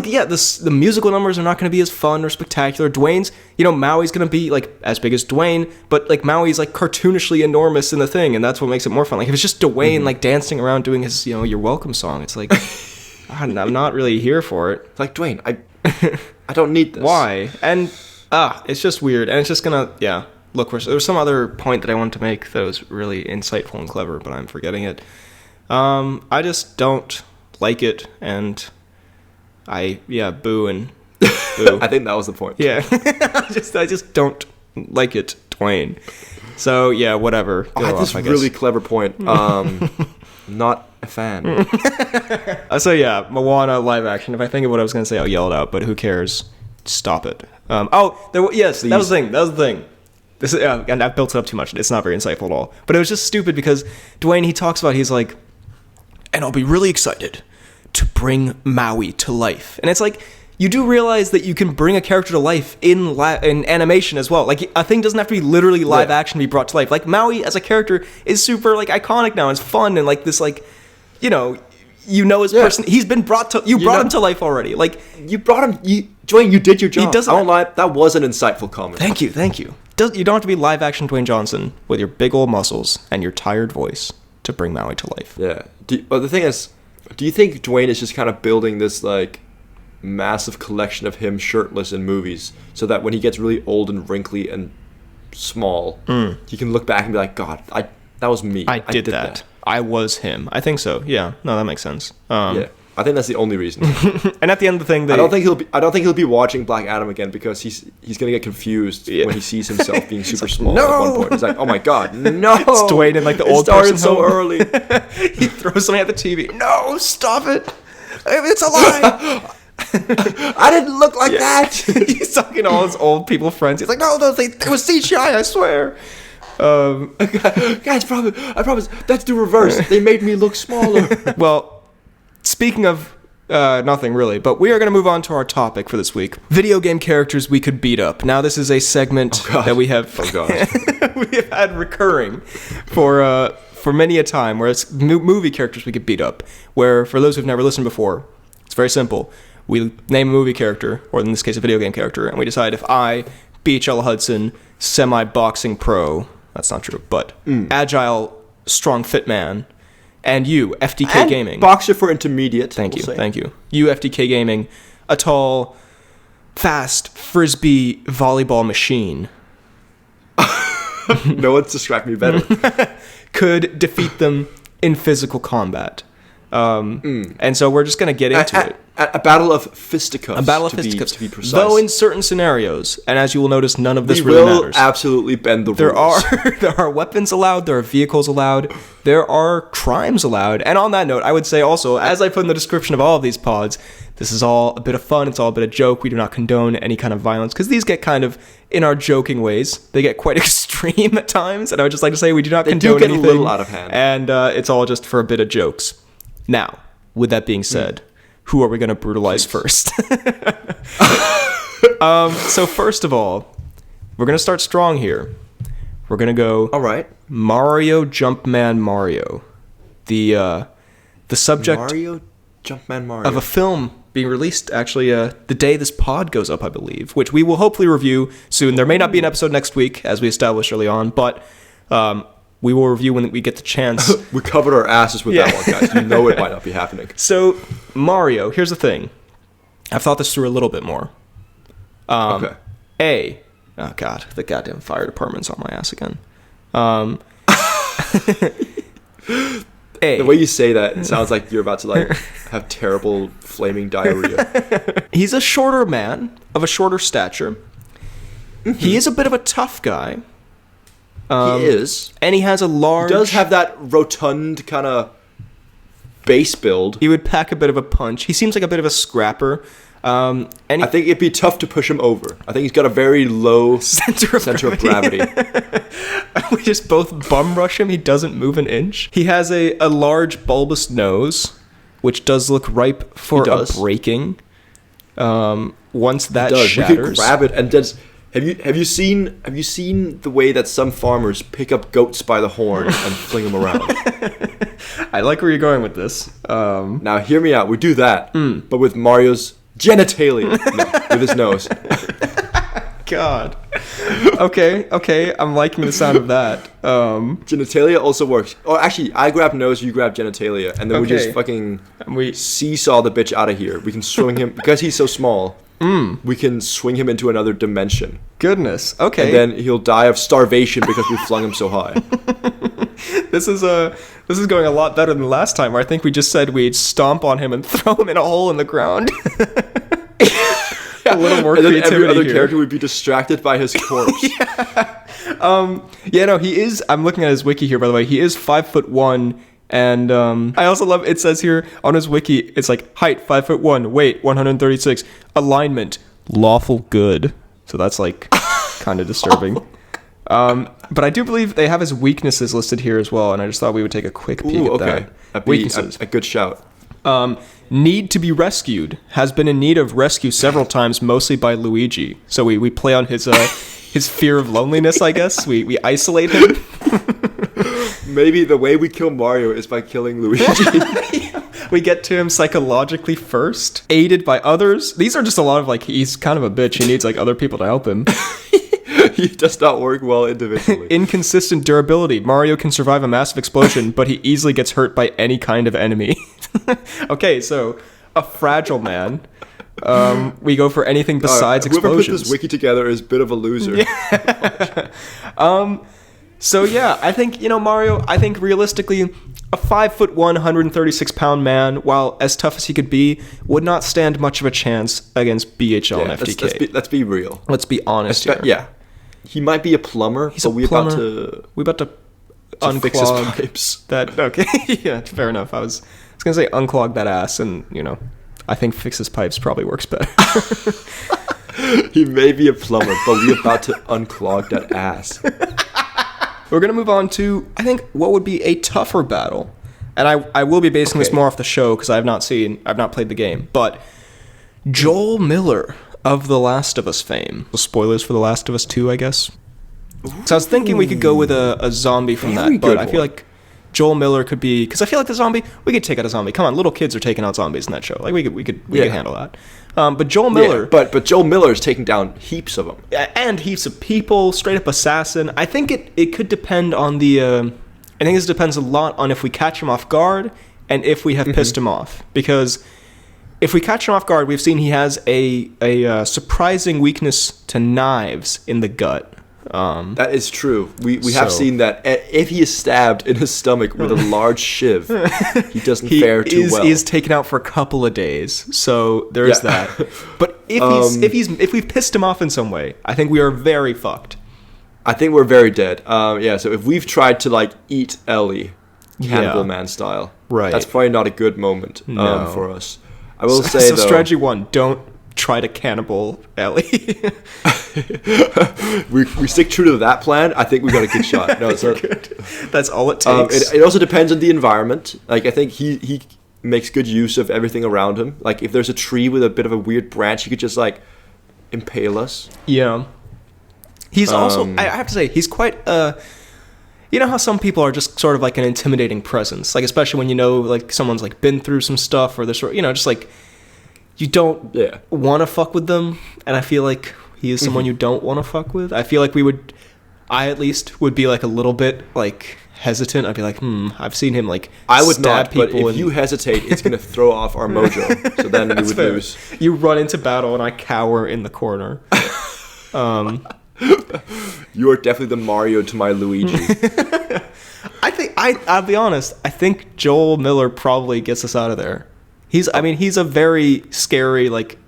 yeah, the musical numbers are not going to be as fun or spectacular. Dwayne's, Maui's going to be like as big as Dwayne, but like Maui's like cartoonishly enormous in the thing, and that's what makes it more fun. Like if it's just Dwayne like dancing around doing his, You're Welcome song, it's like I'm not really here for it. It's like Dwayne, I don't need this. Why? And it's just weird, and it's just gonna look worse. There was some other point that I wanted to make that was really insightful and clever, but I'm forgetting it. I just don't like it, and boo and boo. I think that was the point. Yeah. I just don't like it, Dwayne. So, yeah, whatever. I had this really clever point. Not a fan. So, yeah, Moana live action. If I think of what I was going to say, I'll yell it out, but who cares? Stop it. That was the thing. This is, and I've built it up too much. It's not very insightful at all. But it was just stupid because Dwayne, he talks about, he's like, and I'll be really excited to bring Maui to life. And it's like, you do realize that you can bring a character to life in animation as well. Like, a thing doesn't have to be literally live action to be brought to life. Like, Maui as a character is super, like, iconic now. It's fun and, like, this, like, his person. He's been brought to... You brought him to life already. Like... You brought him... Dwayne, you did your job. He doesn't... I don't lie. That was an insightful comment. Thank you. You don't have to be live action Dwayne Johnson with your big old muscles and your tired voice to bring Maui to life. Yeah. But the thing is... Do you think Dwayne is just kind of building this, like, massive collection of him shirtless in movies so that when he gets really old and wrinkly and small, he can look back and be like, God, that was me. I did that. I was him. I think so. Yeah. No, that makes sense. Yeah. I think that's the only reason. And at the end of the thing, I don't think he'll be watching Black Adam again because he's gonna get confused when he sees himself being super small at one point. He's like, oh my God, no! It's Dwayne in like the old person so home. early. He throws something at the TV. No, stop it! It's a lie. I didn't look like that. He's talking to all his old people friends. He's like, no, it was CGI. I swear. Guys, I promise. That's the reverse. They made me look smaller. Well. Speaking of nothing really, but we are going to move on to our topic for this week. Video game characters we could beat up. Now this is a segment that we have we have had recurring for many a time, where it's movie characters we could beat up. Where, for those who've never listened before, it's very simple. We name a movie character, or in this case a video game character, and we decide if I, BHL Hudson, semi-boxing pro, that's not true, but agile, strong fit man, and you, FDK and Gaming. Boxer for intermediate. Thank you. You, FDK Gaming, a tall, fast, frisbee volleyball machine. No one's described me better. Could defeat them in physical combat. And so we're just going to get into it. A battle of fisticuffs. A battle of fisticuffs. To be precise. Though in certain scenarios, and as you will notice, none of this really matters. We will absolutely bend the rules. There are weapons allowed, there are vehicles allowed, there are crimes allowed. And on that note, I would say also, as I put in the description of all of these pods, this is all a bit of fun, it's all a bit of joke. We do not condone any kind of violence, because these get kind of, in our joking ways, they get quite extreme at times. And I would just like to say we do not condone anything. They do get a little out of hand. And it's all just for a bit of jokes. Now, with that being said, who are we going to brutalize first? So first of all, we're going to start strong here. We're going to go Mario Jumpman Mario. The subject Mario Jumpman Mario of a film being released actually the day this pod goes up, I believe, which we will hopefully review soon. There may not be an episode next week, as we established early on, but we will review when we get the chance. We covered our asses with that one, guys. You know it might not be happening. So, Mario, here's the thing. I've thought this through a little bit more. Okay. Oh, God, the goddamn fire department's on my ass again. The way you say that, it sounds like you're about to like have terrible flaming diarrhea. He's a shorter man, of a shorter stature. Mm-hmm. He is a bit of a tough guy. He is. And he has a large... He does have that rotund kind of base build. He would pack a bit of a punch. He seems like a bit of a scrapper. And I think it'd be tough to push him over. I think he's got a very low center of gravity. We just both bum rush him. He doesn't move an inch. He has a large bulbous nose, which does look ripe for a breaking. Once that shatters, we could grab it and just... Have you seen the way that some farmers pick up goats by the horn and fling them around? I like where you're going with this. Now hear me out. We do that, but with Mario's genitalia, with his nose. God. Okay. I'm liking the sound of that. Genitalia also works. Oh, actually, I grab nose, you grab genitalia, and then we just fucking seesaw the bitch out of here. We can swing him because he's so small. We can swing him into another dimension. Goodness. Okay. And then he'll die of starvation because we flung him so high. This is going a lot better than last time, where I think we just said we'd stomp on him and throw him in a hole in the ground. A little more creativity. And then every other character would be distracted by his corpse. He is. I'm looking at his wiki here, by the way. He is 5'1". And I also love, it says here on his wiki, it's like height 5'1", weight 136, alignment lawful good. So that's like kind of disturbing. But I do believe they have his weaknesses listed here as well, and I just thought we would take a quick peek at that. That'd be a good shout. Need to be rescued. Has been in need of rescue several times, mostly by Luigi. So we play on his fear of loneliness, I guess. We isolate him. Maybe the way we kill Mario is by killing Luigi. We get to him psychologically first, aided by others. These are just a lot of, like, he's kind of a bitch. He needs, like, other people to help him. He does not work well individually. Inconsistent durability. Mario can survive a massive explosion, but he easily gets hurt by any kind of enemy. Okay, so a fragile man. We go for anything besides explosions. Whoever put this wiki together is a bit of a loser. Yeah. So yeah, I think, Mario, I think realistically, a 5'1", 136-pound man, while as tough as he could be, would not stand much of a chance against BHL and FTK. Let's be real. Let's be honest here. Yeah. He might be a plumber, We're about to unclog fix his pipes. That. Okay, yeah, fair enough. I was going to say unclog that ass, and, I think fix his pipes probably works better. He may be a plumber, but we're about to unclog that ass. We're going to move on to, I think, what would be a tougher battle. And I will be basing this more off the show because I've not played the game. But Joel Miller of The Last of Us fame. Spoilers for The Last of Us 2, I guess. So I was thinking we could go with a zombie from that. But I feel like Joel Miller could be... Because I feel like the zombie... We could take out a zombie. Come on, little kids are taking out zombies in that show. Like, we could handle that. But Joel Miller... Yeah, but Joel Miller is taking down heaps of them. And heaps of people, straight up assassin. I think it could depend on the... I think this depends a lot on if we catch him off guard and if we have pissed him off. Because if we catch him off guard, we've seen he has a surprising weakness to knives in the gut. That is true. We have seen that if he is stabbed in his stomach with a large shiv, he doesn't fare too well. He is taken out for a couple of days. So there is that. But if we've pissed him off in some way, I think we are very fucked. I think we're very dead. So if we've tried to eat Ellie, Cannibal Man style, right, that's probably not a good moment for us. I will say though. So strategy 1: don't try to cannibal Ellie. we stick true to that plan. I think we got a good shot. No, it's good. That's all it takes. It also depends on the environment. I think he makes good use of everything around him. If there's a tree with a bit of a weird branch, he could just impale us. Yeah. He's also, I have to say, he's quite, you know how some people are just sort of an intimidating presence, especially when someone's been through some stuff or they're sort, you don't want to fuck with them, and I feel like he is someone you don't want to fuck with. I feel like I at least would be like a little bit like hesitant. I'd be like, I've seen him like I would stab not, but people if you hesitate, it's gonna throw off our mojo. So then we would lose. You run into battle, and I cower in the corner. You are definitely the Mario to my Luigi. I'll be honest. I think Joel Miller probably gets us out of there. He's a very scary, like,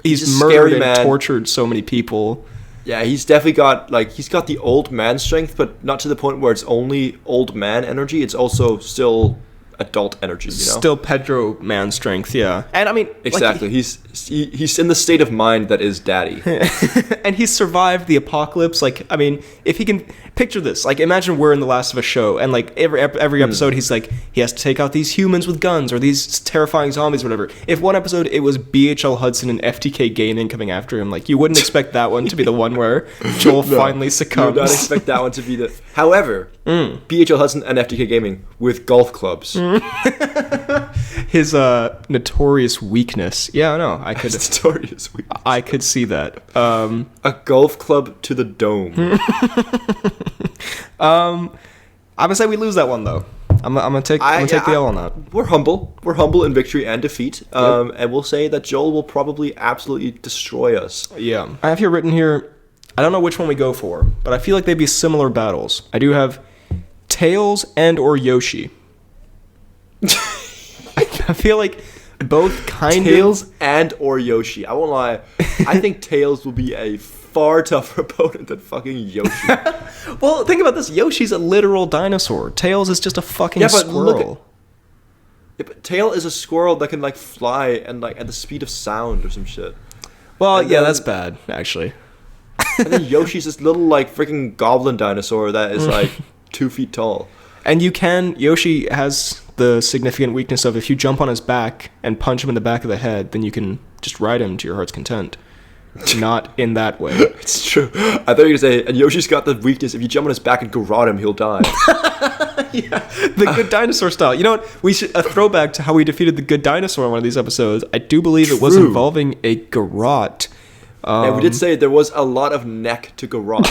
he's murdered and tortured so many people. Yeah, he's definitely got the old man strength, but not to the point where it's only old man energy. It's also still adult energy, you know? Still Pedro man strength, yeah. And I mean, exactly. Like, he's in the state of mind that is daddy. And he's survived the apocalypse. Like, I mean, if he can picture this, like, imagine we're in The Last of Us show, and like every episode he's like, he has to take out these humans with guns or these terrifying zombies or whatever. If one episode it was BHL Hudson and FTK Gaming coming after him, like, you wouldn't expect that one to be the one where Joel finally succumbs. You would not expect that one to be the... However, BHL Hudson and FTK Gaming with golf clubs. His notorious weakness. Yeah, no, I could. Notorious weakness. I could see that. A golf club to the dome. I'm gonna say we lose that one though. I'm gonna take the L on that. We're humble. We're humble in victory and defeat. And we'll say that Joel will probably absolutely destroy us. Yeah. I have here written here. I don't know which one we go for, but I feel like they'd be similar battles. I do have Tails and or Yoshi. I feel like both kind Tails and or Yoshi. I won't lie. I think Tails will be a far tougher opponent than fucking Yoshi. Well, think about this. Yoshi's a literal dinosaur. Tails is just a fucking squirrel. But Tail is a squirrel that can like fly and like at the speed of sound or some shit. Well, and yeah, that's bad actually. And then Yoshi's this little like freaking goblin dinosaur that is like 2 feet tall. And Yoshi has the significant weakness of if you jump on his back and punch him in the back of the head, then you can just ride him to your heart's content. Not in that way. It's true. I thought you were going to say, and Yoshi's got the weakness, if you jump on his back and garrote him, he'll die. Yeah, the Good Dinosaur style. You know what? We should a throwback to how we defeated the Good Dinosaur in one of these episodes. I do believe it was involving a garrote. And we did say there was a lot of neck to garrote.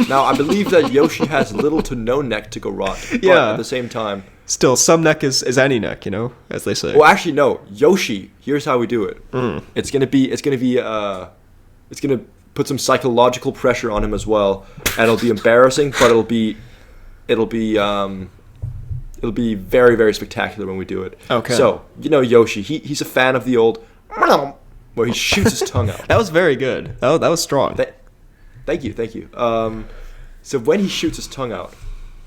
Now, I believe that Yoshi has little to no neck to garrote. But at the same time... Still, some neck is any neck, you know, as they say. Well, actually, no. Yoshi, here's how we do it. It's gonna put some psychological pressure on him as well, and it'll be embarrassing, but it'll be very, very spectacular when we do it. Okay. So, you know, Yoshi, he's a fan of the old... where he shoots his tongue out. That was very good. That was strong. Thank you. So when he shoots his tongue out,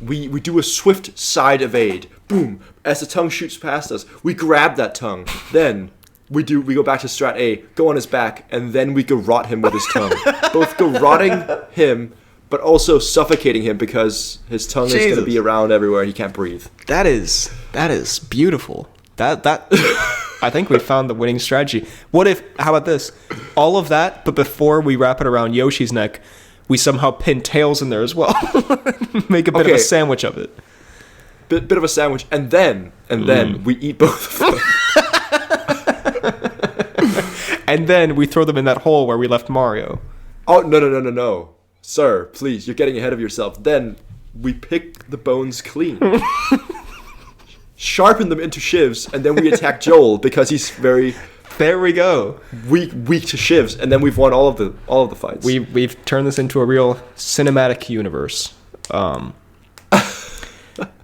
we do a swift side evade. Boom! As the tongue shoots past us, we grab that tongue. Then we go back to strat A, go on his back, and then we garrote him with his tongue. Both garroting him, but also suffocating him because his tongue is going to be around everywhere and he can't breathe. That is beautiful. That I think we found the winning strategy. How about this? All of that, but before we wrap it around Yoshi's neck, we somehow pin Tails in there as well. Make a bit of a sandwich of it. Bit of a sandwich, and then we eat both of them. And then we throw them in that hole where we left Mario. Oh, no. Sir, please, you're getting ahead of yourself. Then we pick the bones clean. Sharpen them into shivs, and then we attack Joel because he's very... There we go. Weak to shivs, and then we've won all of the fights. We've turned this into a real cinematic universe.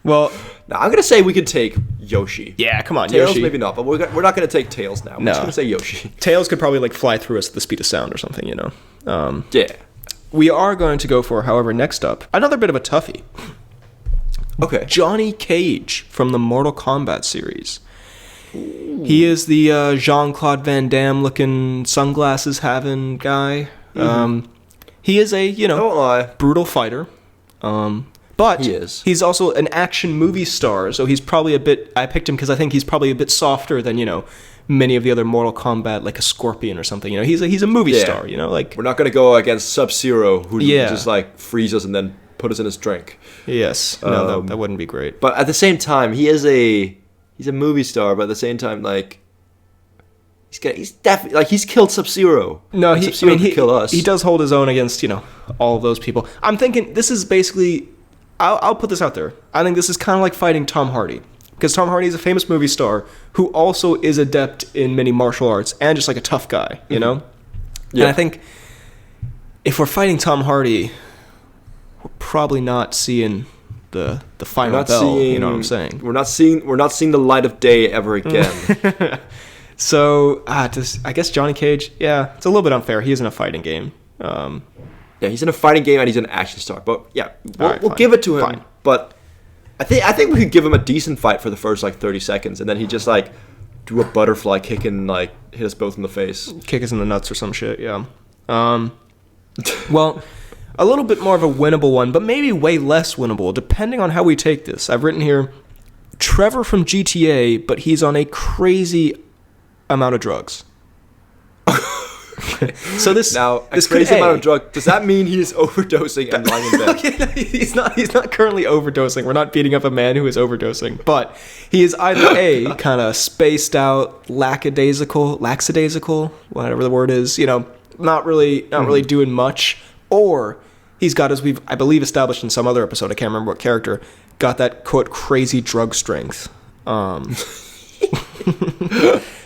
Well, now I'm gonna say we could take Yoshi. Yeah, come on, Tails Yoshi. Maybe not, but we're not gonna take Tails now. We're just gonna say Yoshi. Tails could probably like fly through us at the speed of sound or something, you know. Yeah. We are going to go for, however, next up, another bit of a toughie. Okay. Johnny Cage from the Mortal Kombat series. Ooh. He is the Jean-Claude Van Damme looking sunglasses having guy. Mm-hmm. He is a, brutal fighter. But he's also an action movie star, so he's probably I picked him because I think he's probably a bit softer than, many of the other Mortal Kombat, like a Scorpion or something. He's a movie star, like... We're not going to go against Sub-Zero, who just, freeze us and then put us in his drink. Yes. No, that wouldn't be great. But at the same time, he's a movie star, but at the same time, he's definitely like he's killed Sub-Zero. No, Sub-Zero could kill us. He does hold his own against all of those people. I'm thinking this is basically. I'll put this out there. I think this is kind of like fighting Tom Hardy, because Tom Hardy is a famous movie star who also is adept in many martial arts and just like a tough guy, you know. Yeah. And I think if we're fighting Tom Hardy, we're probably not seeing the final bell. You know what I'm saying? We're not seeing the light of day ever again. So I guess Johnny Cage. Yeah, it's a little bit unfair. He is in a fighting game. Yeah, he's in a fighting game and he's an action star. But yeah, we'll fine. give it to him. Fine. But I think we could give him a decent fight for the first like 30 seconds, and then he just like do a butterfly kick and like hit us both in the face. Kick us in the nuts or some shit. Yeah. Well, a little bit more of a winnable one, but maybe way less winnable, depending on how we take this. I've written here Trevor from GTA, but he's on a crazy amount of drugs. So this crazy amount of drug. Does that mean he's overdosing and lying in bed? Okay, he's not currently overdosing. We're not beating up a man who is overdosing, but he is either A, kind of spaced out, lackadaisical, whatever the word is, not really doing much, or he's got, as I believe established in some other episode, I can't remember what character, got that quote crazy drug strength.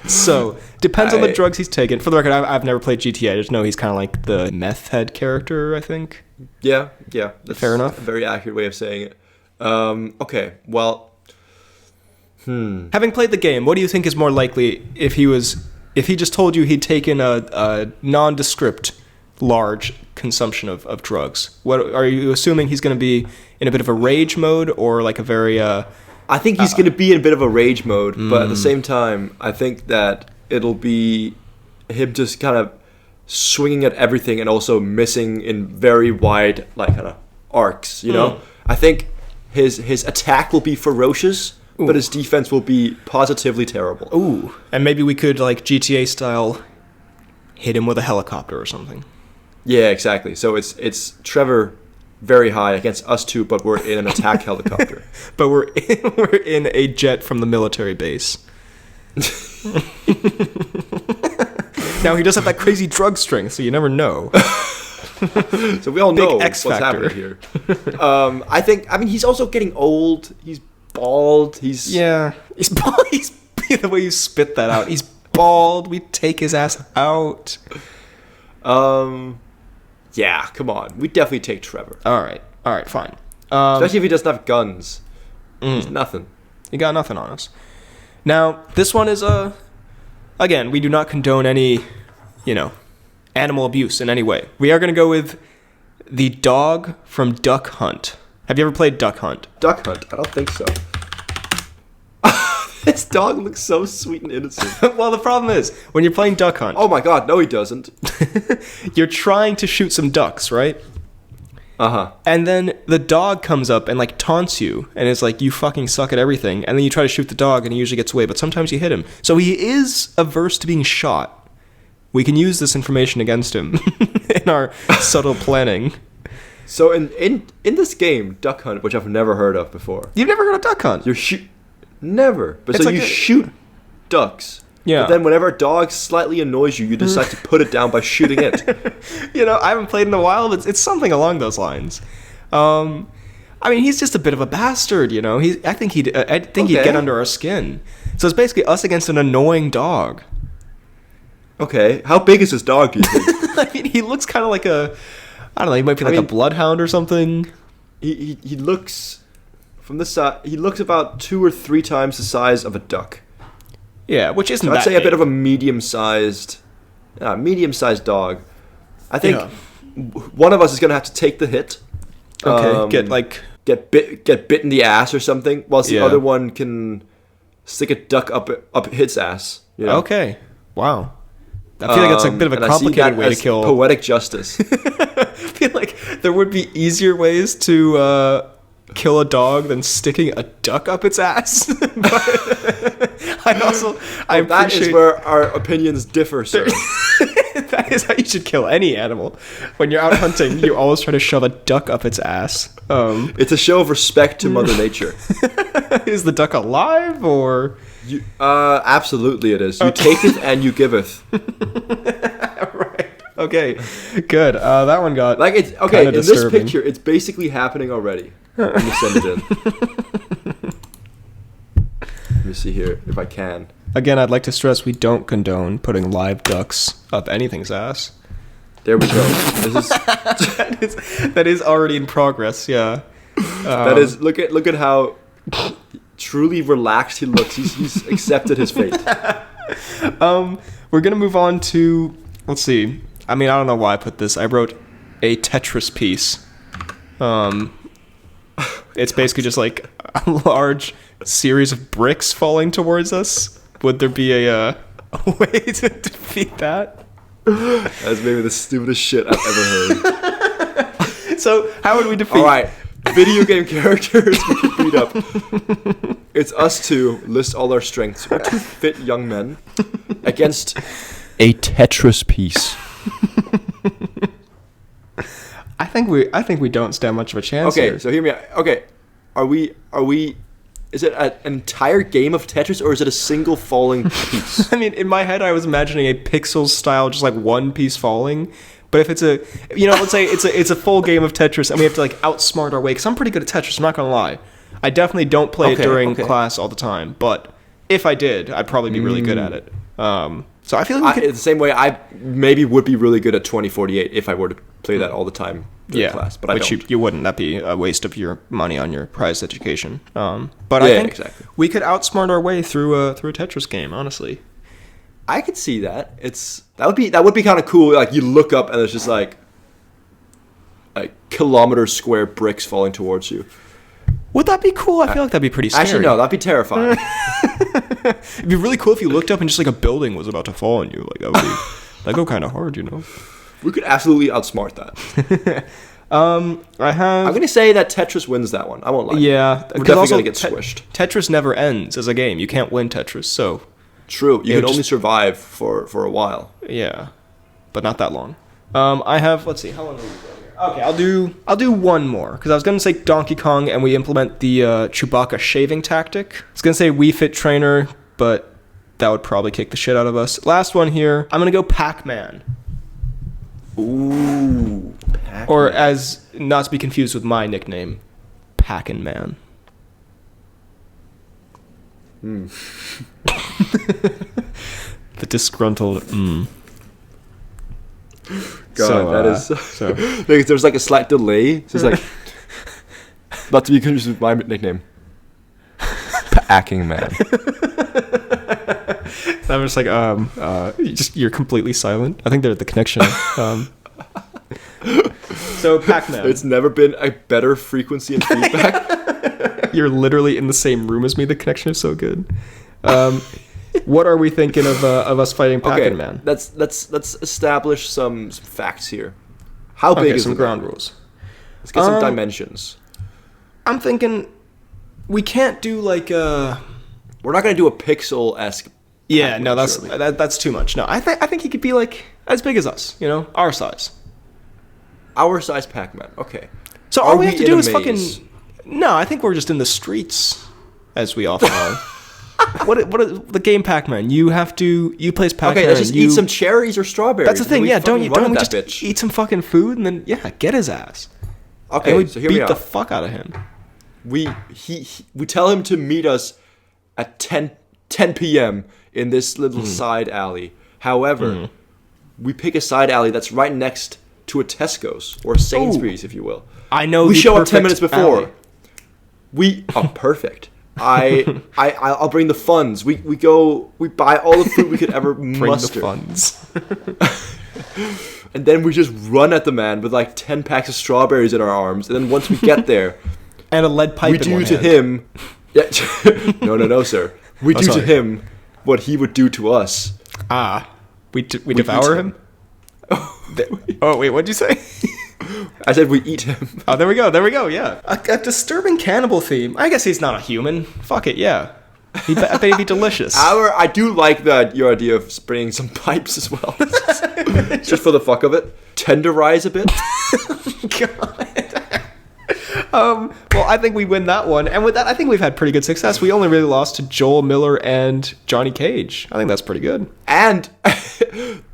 So depends on the drugs he's taken. For the record, I've never played GTA. I just know he's kind of like the meth head character, I think. Yeah, that's fair enough. A very accurate way of saying it. Okay, well, having played the game, what do you think is more likely if he just told you he'd taken a nondescript large consumption of drugs? What are you assuming he's going to be in a bit of a rage mode, or like a very I think he's going to be in a bit of a rage mode, but at the same time, I think that it'll be him just kind of swinging at everything and also missing in very wide, like, kind of arcs, you know? I think his attack will be ferocious, but his defense will be positively terrible. Ooh. And maybe we could, like, GTA style, hit him with a helicopter or something. Yeah, exactly. So it's Trevor very high against us two, but we're in an attack helicopter. But we're in a jet from the military base. Now he does have that crazy drug strength, so you never know. So we all know X what's factor happening here. I mean, he's also getting old. He's bald. He's bald. He's the way you spit that out. He's bald. We take his ass out. Yeah, come on. We definitely take Trevor. All right, fine. Especially if he doesn't have guns. He's nothing. He got nothing on us. Now, this one is, again, we do not condone any, animal abuse in any way. We are going to go with the dog from Duck Hunt. Have you ever played Duck Hunt? Duck Hunt? I don't think so. This dog looks so sweet and innocent. Well, the problem is, when you're playing Duck Hunt... Oh my god, no he doesn't. You're trying to shoot some ducks, right? Uh-huh. And then the dog comes up and, like, taunts you, and is like, you fucking suck at everything. And then you try to shoot the dog, and he usually gets away, but sometimes you hit him. So he is averse to being shot. We can use this information against him in our subtle planning. So in this game, Duck Hunt, which I've never heard of before... You've never heard of Duck Hunt? Never. But it's so like you shoot ducks. Yeah. But then whenever a dog slightly annoys you, you decide to put it down by shooting it. I haven't played in a while, but it's something along those lines. I mean, he's just a bit of a bastard, I think he'd get under our skin. So it's basically us against an annoying dog. Okay. How big is this dog, do you think? I mean, he looks kind of like he might be like a bloodhound or something. He looks... From this side, he looks about 2 or 3 times the size of a duck. Yeah, which isn't so I'd that say big. a bit of a medium-sized dog. I think one of us is going to have to take the hit. Okay, get bit in the ass or something, whilst the other one can stick a duck up its ass. Okay, wow. I feel like it's a bit of a complicated way to kill. Poetic justice. I feel like there would be easier ways to kill a dog than sticking a duck up its ass. That is where our opinions differ, sir. That is how you should kill any animal. When you're out hunting, you always try to shove a duck up its ass. It's a show of respect to Mother Nature. Is the duck alive, or Absolutely it is. You taketh and you giveth. Right. Okay. Good. That one got like it's okay. In disturbing. This picture, it's basically happening already. Let me send it in. Let me see here if I can. Again, I'd like to stress we don't condone putting live ducks up anything's ass. There we go. This is that is already in progress. Yeah. That is. Look at how truly relaxed he looks. He's accepted his fate. We're gonna move on to. Let's see. I mean, I don't know why I put this. I wrote a Tetris piece. It's basically just like a large series of bricks falling towards us. Would there be a way to defeat that? That's maybe the stupidest shit I've ever heard. So, how would we defeat? All right, video game characters we can beat up. It's us two. List all our strengths. We're two fit young men against a Tetris piece. I think we don't stand much of a chance. Okay, here. so hear me out. Okay, are we? Is it an entire game of Tetris, or is it a single falling piece? I mean, in my head, I was imagining a Pixels style, just like one piece falling. But if it's let's say it's a full game of Tetris, and we have to like outsmart our way. Because I'm pretty good at Tetris. I'm not gonna lie. I definitely don't play it during class all the time. But if I did, I'd probably be really good at it. So I feel like the same way I maybe would be really good at 2048 if I were to play that all the time during class. But which I don't. You wouldn't. That'd be a waste of your money on your prized education. But I think we could outsmart our way through a Tetris game. Honestly, I could see that. That would be kind of cool. Like you look up and there's just like kilometer square bricks falling towards you. Would that be cool? I feel like that'd be pretty scary. Actually, no, that'd be terrifying. It'd be really cool if you looked up and just like a building was about to fall on you. Like that'd go kind of hard, you know. We could absolutely outsmart that. I'm gonna say that Tetris wins that one. I won't lie. Yeah, we're definitely gonna get squished. Tetris never ends as a game. You can't win Tetris, so true. You can only survive for a while. Yeah, but not that long. Let's see, how long do we go here? Okay, I'll do one more because I was gonna say Donkey Kong and we implement the Chewbacca shaving tactic. I was gonna say Wii Fit Trainer, but that would probably kick the shit out of us. Last one here. I'm gonna go Pac-Man. Ooh, Pac-Man. Or as not to be confused with my nickname, Packin' Man. The disgruntled. God, that is so. There's like a slight delay. So it's like not to be confused with my nickname, Packing Man. I was like, you're completely silent. I think they're at the connection. So Pac-Man. It's never been a better frequency and feedback. You're literally in the same room as me. The connection is so good. What are we thinking of us fighting Pac-Man? Man? Let's establish some facts here. How big is some the ground rules? Let's get some dimensions. I'm thinking we can't do like a. We're not gonna do a pixel-esque. Yeah, no, that's too much. No, I think he could be like as big as us. You know, our size. Our size Pac-Man. Okay. So all we have to do is fucking. No, I think we're just in the streets, as we often are. What is the game Pac-Man? You place Pac-Man. Okay, let's just eat some cherries or strawberries. That's the thing. Yeah, don't we just bitch. Eat some fucking food and then get his ass. Okay, and we so here beat we are. the fuck out of him. We tell him to meet us at 10 p.m. in this little side alley. However, we pick a side alley that's right next to a Tesco's or Sainsbury's, if you will. I know. We show up 10 minutes before. Perfect. I'll bring the funds. We buy all the food we could ever muster. Bring the funds. And then we just run at the man with like 10 packs of strawberries in our arms. And then once we get there, and a lead pipe. We do to him. Yeah, no, sir. We do to him what he would do to us. We devour him. Oh wait, what'd you say? I said we eat him. Oh, there we go, yeah. A disturbing cannibal theme. I guess he's not a human. Fuck it, yeah. I bet he'd be delicious. I do like your idea of spraying some pipes as well. Just for the fuck of it. Tenderize a bit. God. Well, I think we win that one. And with that, I think we've had pretty good success. We only really lost to Joel Miller and Johnny Cage. I think that's pretty good. And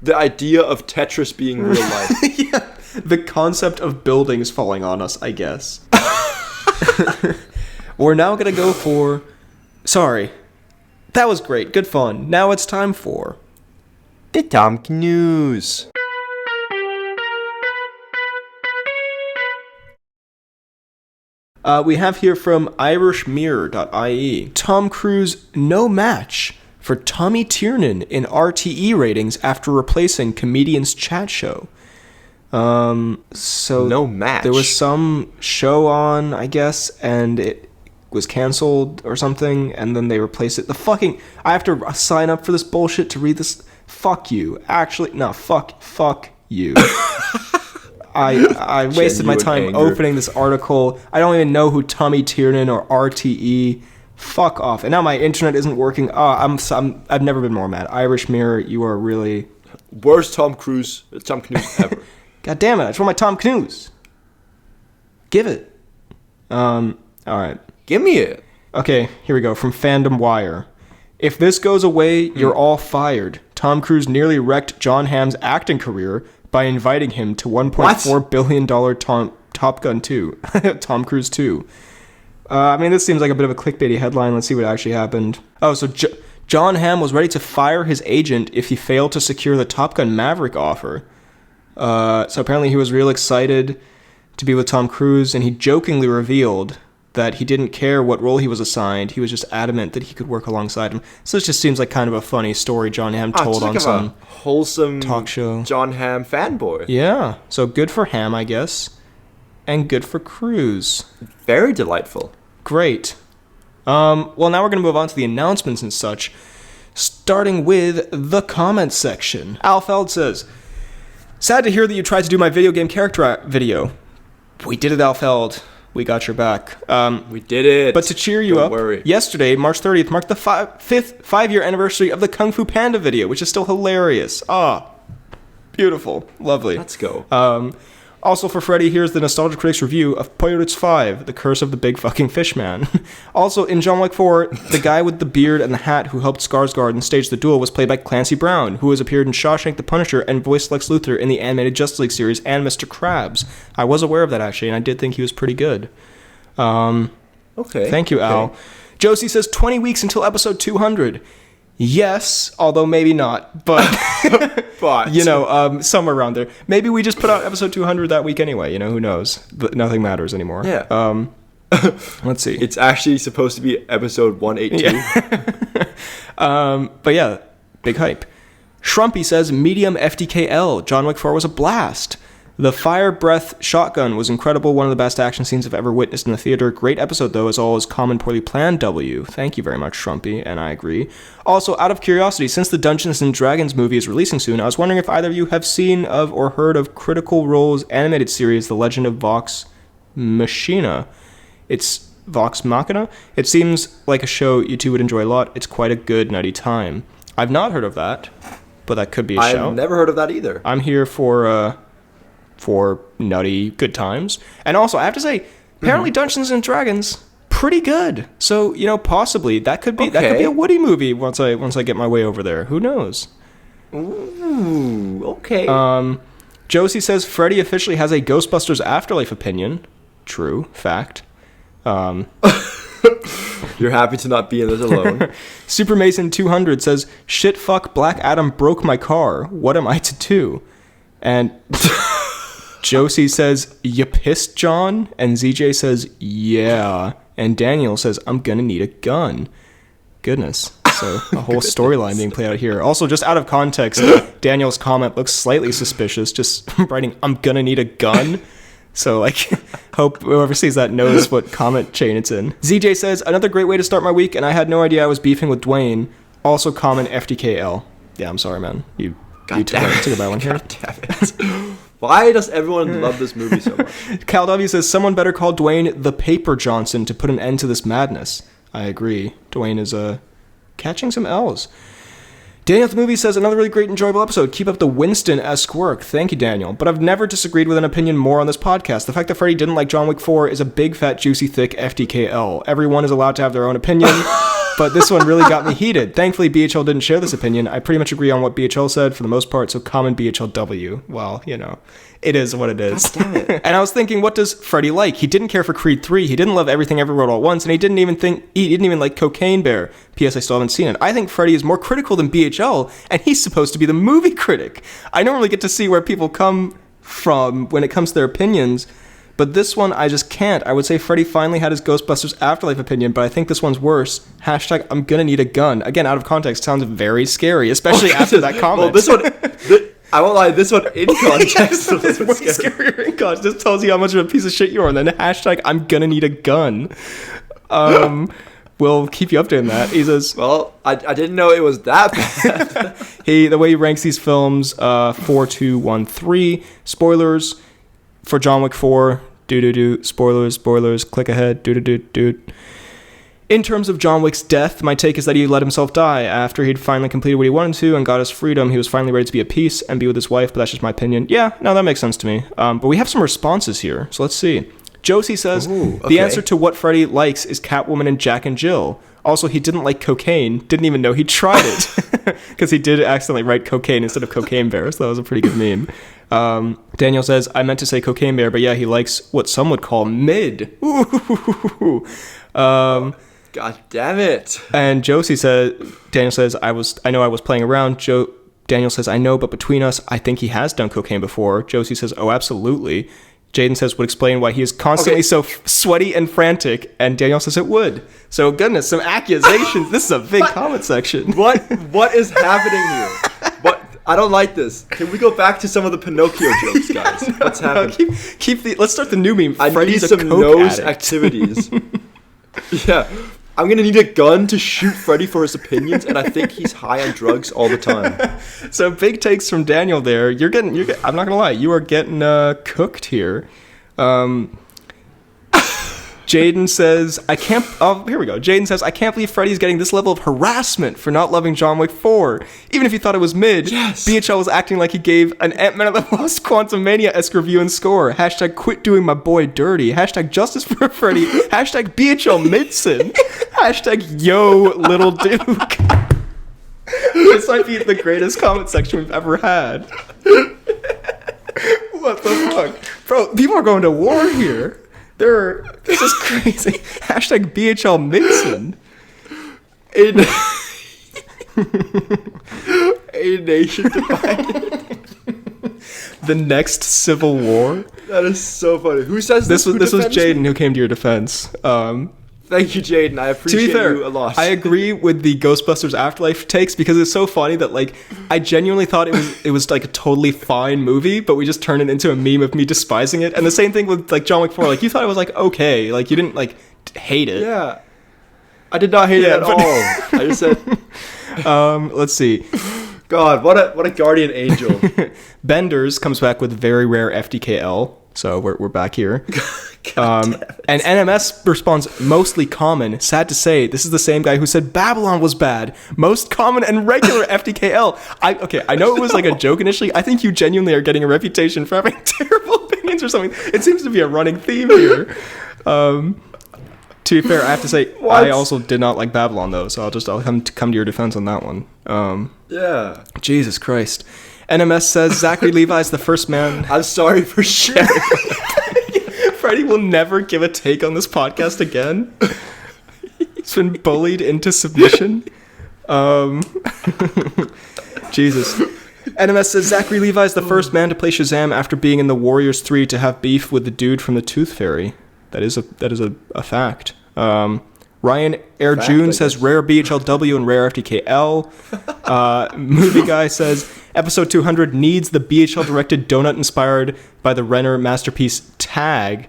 the idea of Tetris being real life. Yeah, the concept of buildings falling on us, I guess. We're now going to go for... Sorry. That was great. Good fun. Now it's time for... The Cnews. We have here from irishmirror.ie. Tom Cruise no match for Tommy Tiernan in RTE ratings after replacing Comedian's Chat Show. So no match. There was some show on, I guess, and it was canceled or something, and then they replaced it. I have to sign up for this bullshit to read this. Fuck you. Actually, no, fuck you. I wasted my time opening this article. I don't even know who Tommy Tiernan or RTE. Fuck off. And now my internet isn't working. I've never been more mad. Irish Mirror, you are really... Worst Tom Cruise ever. God damn it, I just want my Tom Cnews. Give it. Alright. Give me it. Okay, here we go. From Fandom Wire. If this goes away, you're all fired. Tom Cruise nearly wrecked John Hamm's acting career by inviting him to $1.4 billion Top Gun 2. Tom Cruise 2. This seems like a bit of a clickbaity headline. Let's see what actually happened. Oh, so John Hamm was ready to fire his agent if he failed to secure the Top Gun Maverick offer. So apparently he was real excited to be with Tom Cruise, and he jokingly revealed that he didn't care what role he was assigned. He was just adamant that he could work alongside him. So this just seems like kind of a funny story John Hamm told on some wholesome talk show. John Hamm fanboy. Yeah. So good for Hamm, I guess. And good for Cruise. Very delightful. Great. Well, now we're going to move on to the announcements and such. Starting with the comments section. Al Feld says, sad to hear that you tried to do my video game character video. We did it, Al Feld. We got your back. We did it. But to cheer you up, yesterday, March 30th, marked the fifth 5-year anniversary of the Kung Fu Panda video, which is still hilarious. Beautiful. Lovely. Let's go. Also for Freddy, here's the Nostalgia Critics review of Pirates 5, The Curse of the Big Fucking Fish Man. Also, in John Wick 4, the guy with the beard and the hat who helped Skarsgård and stage the duel was played by Clancy Brown, who has appeared in Shawshank the Punisher and voiced Lex Luthor in the animated Justice League series and Mr. Krabs. I was aware of that, actually, and I did think he was pretty good. Okay. Thank you, Al. Josie says 20 weeks until episode 200. Yes, although maybe not, but somewhere around there. Maybe we just put out episode 200 that week anyway. Who knows? But nothing matters anymore. Yeah. Let's see. It's actually supposed to be episode 182. Yeah. But yeah, big hype. Shrumpy says medium FDKL. John Wick 4 was a blast. The fire breath shotgun was incredible. One of the best action scenes I've ever witnessed in the theater. Great episode, though, as always. Common, poorly planned W. Thank you very much, Shrumpy, and I agree. Also, out of curiosity, since the Dungeons & Dragons movie is releasing soon, I was wondering if either of you have seen of or heard of Critical Role's animated series, The Legend of Vox Machina. It's Vox Machina? It seems like a show you two would enjoy a lot. It's quite a good, nutty time. I've not heard of that, but that could be a show. I've never heard of that either. I'm here for nutty good times. And also, I have to say, apparently Dungeons and Dragons pretty good. So, possibly that could be a Woody movie once I get my way over there. Who knows? Ooh, okay. Josie says Freddy officially has a Ghostbusters Afterlife opinion. True, fact. You're happy to not be in this alone. Super Mason 200 says, shit fuck Black Adam broke my car. What am I to do? And Josie says, you pissed, John? And ZJ says, yeah. And Daniel says, I'm gonna need a gun. Goodness. So a whole storyline being played out here. Also, just out of context, Daniel's comment looks slightly suspicious. Just writing, I'm gonna need a gun. So, hope whoever sees that knows what comment chain it's in. ZJ says, another great way to start my week, and I had no idea I was beefing with Dwayne. Also, comment FDKL. Yeah, I'm sorry, man. You took a bad one here. God damn it. Why does everyone love this movie so much? Cal W says, someone better call Dwayne the Paper Johnson to put an end to this madness. I agree. Dwayne is catching some L's. Daniel the Movie says, another really great, enjoyable episode. Keep up the Winston-esque work. Thank you, Daniel. But I've never disagreed with an opinion more on this podcast. The fact that Freddy didn't like John Wick 4 is a big, fat, juicy, thick FDKL. Everyone is allowed to have their own opinion, but this one really got me heated. Thankfully, BHL didn't share this opinion. I pretty much agree on what BHL said for the most part, so common BHLW. Well, it is what it is. God damn it. And I was thinking, what does Freddy like? He didn't care for Creed 3. He didn't love Everything Everywhere All at Once, and he didn't even like Cocaine Bear. P.S. I still haven't seen it. I think Freddy is more critical than BHL, and he's supposed to be the movie critic. I normally get to see where people come from when it comes to their opinions, but this one I just can't. I would say Freddy finally had his Ghostbusters Afterlife opinion, but I think this one's worse. # I'm gonna need a gun. Again, out of context, sounds very scary, especially after that comment. Well, this one... I won't lie, this one in context is way scarier in context. Just tells you how much of a piece of shit you are. And then # I'm gonna need a gun. We'll keep you updated on that. He says, well, I didn't know it was that bad. The way he ranks these films, 4, 2, 1, 3. Spoilers for John Wick 4. Spoilers. Click ahead. In terms of John Wick's death, my take is that he let himself die. After he'd finally completed what he wanted to and got his freedom, he was finally ready to be at peace and be with his wife, but that's just my opinion. Yeah, no, that makes sense to me. But we have some responses here, so let's see. Josie says, The answer to what Freddy likes is Catwoman and Jack and Jill. Also, he didn't like cocaine, didn't even know he tried it. Because he did accidentally write cocaine instead of Cocaine Bear, so that was a pretty good meme. Daniel says, I meant to say Cocaine Bear, but yeah, he likes what some would call mid. Ooh. God damn it. And Daniel says, I know I was playing around. Daniel says, I know, but between us, I think he has done cocaine before. Josie says, oh, absolutely. Jaden says, would explain why he is constantly so sweaty and frantic. And Daniel says it would. So, goodness, some accusations. This is a big comment section. What is happening here? I don't like this. Can we go back to some of the Pinocchio jokes, guys? What's happening? Let's start the new meme. I Freddy's need some nose addict. activities. Yeah. I'm going to need a gun to shoot Freddy for his opinions, and I think he's high on drugs all the time. So big takes from Daniel there. You're getting I'm not going to lie, you are getting cooked here. Jaden says, here we go. Jaden says, I can't believe Freddy's getting this level of harassment for not loving John Wick 4. Even if you thought it was mid, yes. BHL was acting like he gave an Ant-Man and the Lost Quantumania-esque review and score. # quit doing my boy dirty. # justice for Freddy. # BHL Midson. # yo little Duke. This might be the greatest comment section we've ever had. What the fuck? Bro, people are going to war here. This is crazy. # BHL Midson. A nation divided. The next civil war. That is so funny. Who says this? This was Jaden who came to your defense. Thank you, Jaden. I appreciate you a lot. I agree with the Ghostbusters Afterlife takes because it's so funny that I genuinely thought it was like a totally fine movie, but we just turned it into a meme of me despising it. And the same thing with John Wick 4. You thought it was okay, you didn't hate it. Yeah, I did not hate it at all. I just said, let's see. God, what a guardian angel. Benders comes back with very rare FDKL. So we're back here. And NMS responds, mostly common. Sad to say, this is the same guy who said Babylon was bad. Most common and regular FDKL. I know it was a joke initially. I think you genuinely are getting a reputation for having terrible opinions or something. It seems to be a running theme here. To be fair, I have to say, what? I also did not like Babylon, though. So I'll come to your defense on that one. Yeah. Jesus Christ. NMS says Zachary Levi's the first man. I'm sorry for sharing. Freddy will never give a take on this podcast again. He's been bullied into submission. Jesus. NMS says Zachary Levi's the first man to play Shazam after being in the Warriors 3 to have beef with the dude from the Tooth Fairy. That is a fact. Ryan Air June says rare BHLW and rare FDKL. Movie Guy says episode 200 needs the BHL directed donut inspired by the Renner masterpiece tag.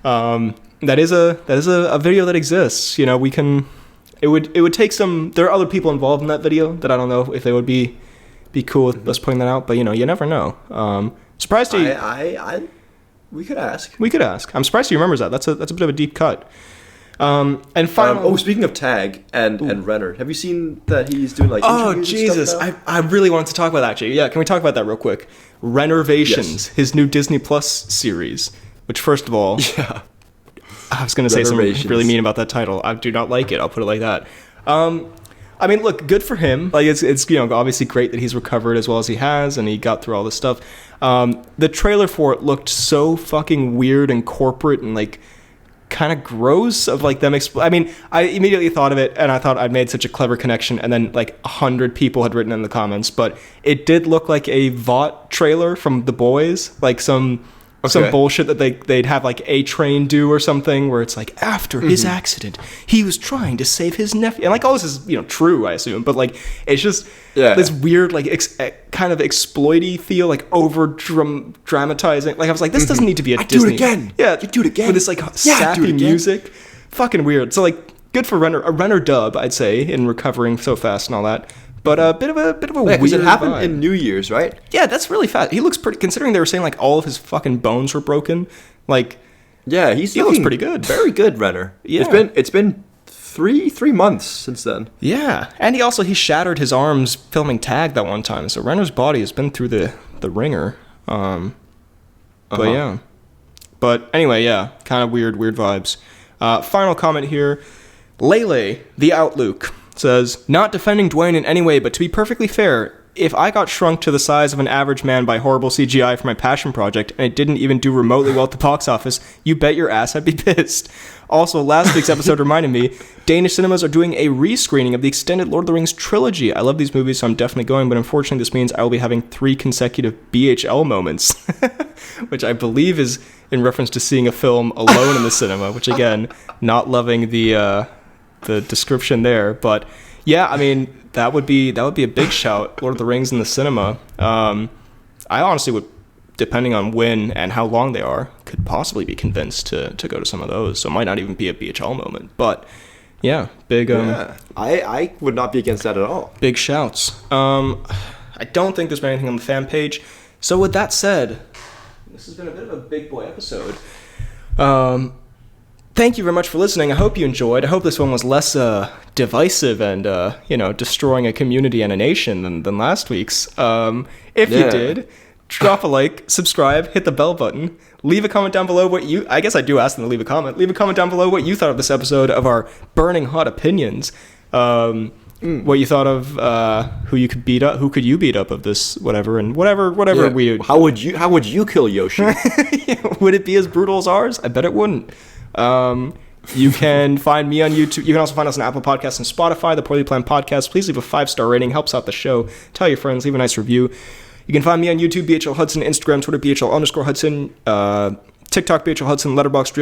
That is a video that exists. We can. It would take some. There are other people involved in that video that I don't know if they would be cool with us putting that out. But you never know. Surprised he. We could ask. We could ask. I'm surprised he remembers that. That's a bit of a deep cut. And finally, speaking of Tag and Renner, have you seen that he's doing like? Oh Jesus! I really wanted to talk about that actually. Yeah, can we talk about that real quick? Renovations, his new Disney Plus series. Which, first of all, I was going to say something really mean about that title. I do not like it. I'll put it like that. I mean, look, good for him. Like it's obviously great that he's recovered as well as he has, and he got through all this stuff. The trailer for it looked so fucking weird and corporate and like kind of gross of like them. I mean, I immediately thought of it, and I thought I'd made such a clever connection, and then like 100 people had written in the comments, but it did look like a VOT trailer from The Boys, like some bullshit that they'd have like A-Train do or something, where it's like, after his accident, he was trying to save his nephew. And like all this is, true, I assume. But like, it's just this weird, like kind of exploity feel, like over dramatizing. Like I was like, this doesn't need to be a Disney. Do it again. Yeah. You do it again. With this like sappy music. Fucking weird. So like, good for a Renner dub, I'd say, in recovering so fast and all that. But a bit of a weird it happened vibe. in New Year's, right? Yeah, that's really fast. He looks pretty, considering they were saying like all of his fucking bones were broken. Like, yeah, he looks pretty good. Very good, Renner. Yeah, it's been three months since then. Yeah, and he shattered his arms filming Tag that one time. So Renner's body has been through the ringer. But yeah. But anyway, yeah, kind of weird vibes. Final comment here. Lele, the Outlook, says, not defending Dwayne in any way, but to be perfectly fair, if I got shrunk to the size of an average man by horrible CGI for my passion project, and it didn't even do remotely well at the box office, you bet your ass I'd be pissed. Also, last week's episode reminded me, Danish cinemas are doing a rescreening of the extended Lord of the Rings trilogy. I love these movies, so I'm definitely going, but unfortunately this means I will be having 3 consecutive BHL moments, which I believe is in reference to seeing a film alone in the cinema, which again, not loving the description there, but yeah, I mean, that would be a big shout. Lord of the Rings in the cinema. I honestly would, depending on when and how long they are, could possibly be convinced to go to some of those. So it might not even be a BHL moment, but yeah, big. I would not be against that at all. Big shouts. I don't think there's been anything on the fan page. So with that said, this has been a bit of a big boy episode. Thank you very much for listening. I hope you enjoyed. I hope this one was less divisive and, destroying a community and a nation than last week's. If you did, drop a like, subscribe, hit the bell button, leave a comment down below I guess I do ask them to leave a comment. Leave a comment down below what you thought of this episode of our burning hot opinions. What you thought of who could you beat up of this whatever we. How would you kill Yoshi? Would it be as brutal as ours? I bet it wouldn't. You can find me on YouTube. You can also find us on Apple Podcasts and Spotify, the Poorly Planned Podcast. Please leave a 5-star rating. Helps out the show. Tell your friends. Leave a nice review. You can find me on YouTube, BHL Hudson, Instagram, Twitter, BHL_Hudson, TikTok, BHL Hudson, Letterboxd,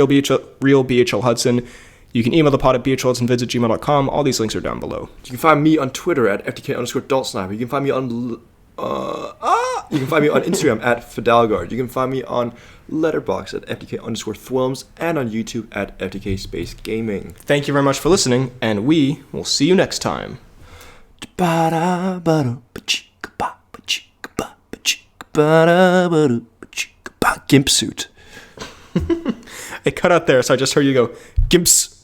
Real BHL Hudson. You can email the pod at bhlhudson@gmail.com. All these links are down below. You can find me on Twitter at FTK_DaltSniper. You can find me on Instagram at Fidalgard. You can find me on Letterboxd at FTK_Thwilms and on YouTube at FTK Space Gaming. Thank you very much for listening, and we will see you next time. Gimp suit. It cut out there, so I just heard you go, Gimps.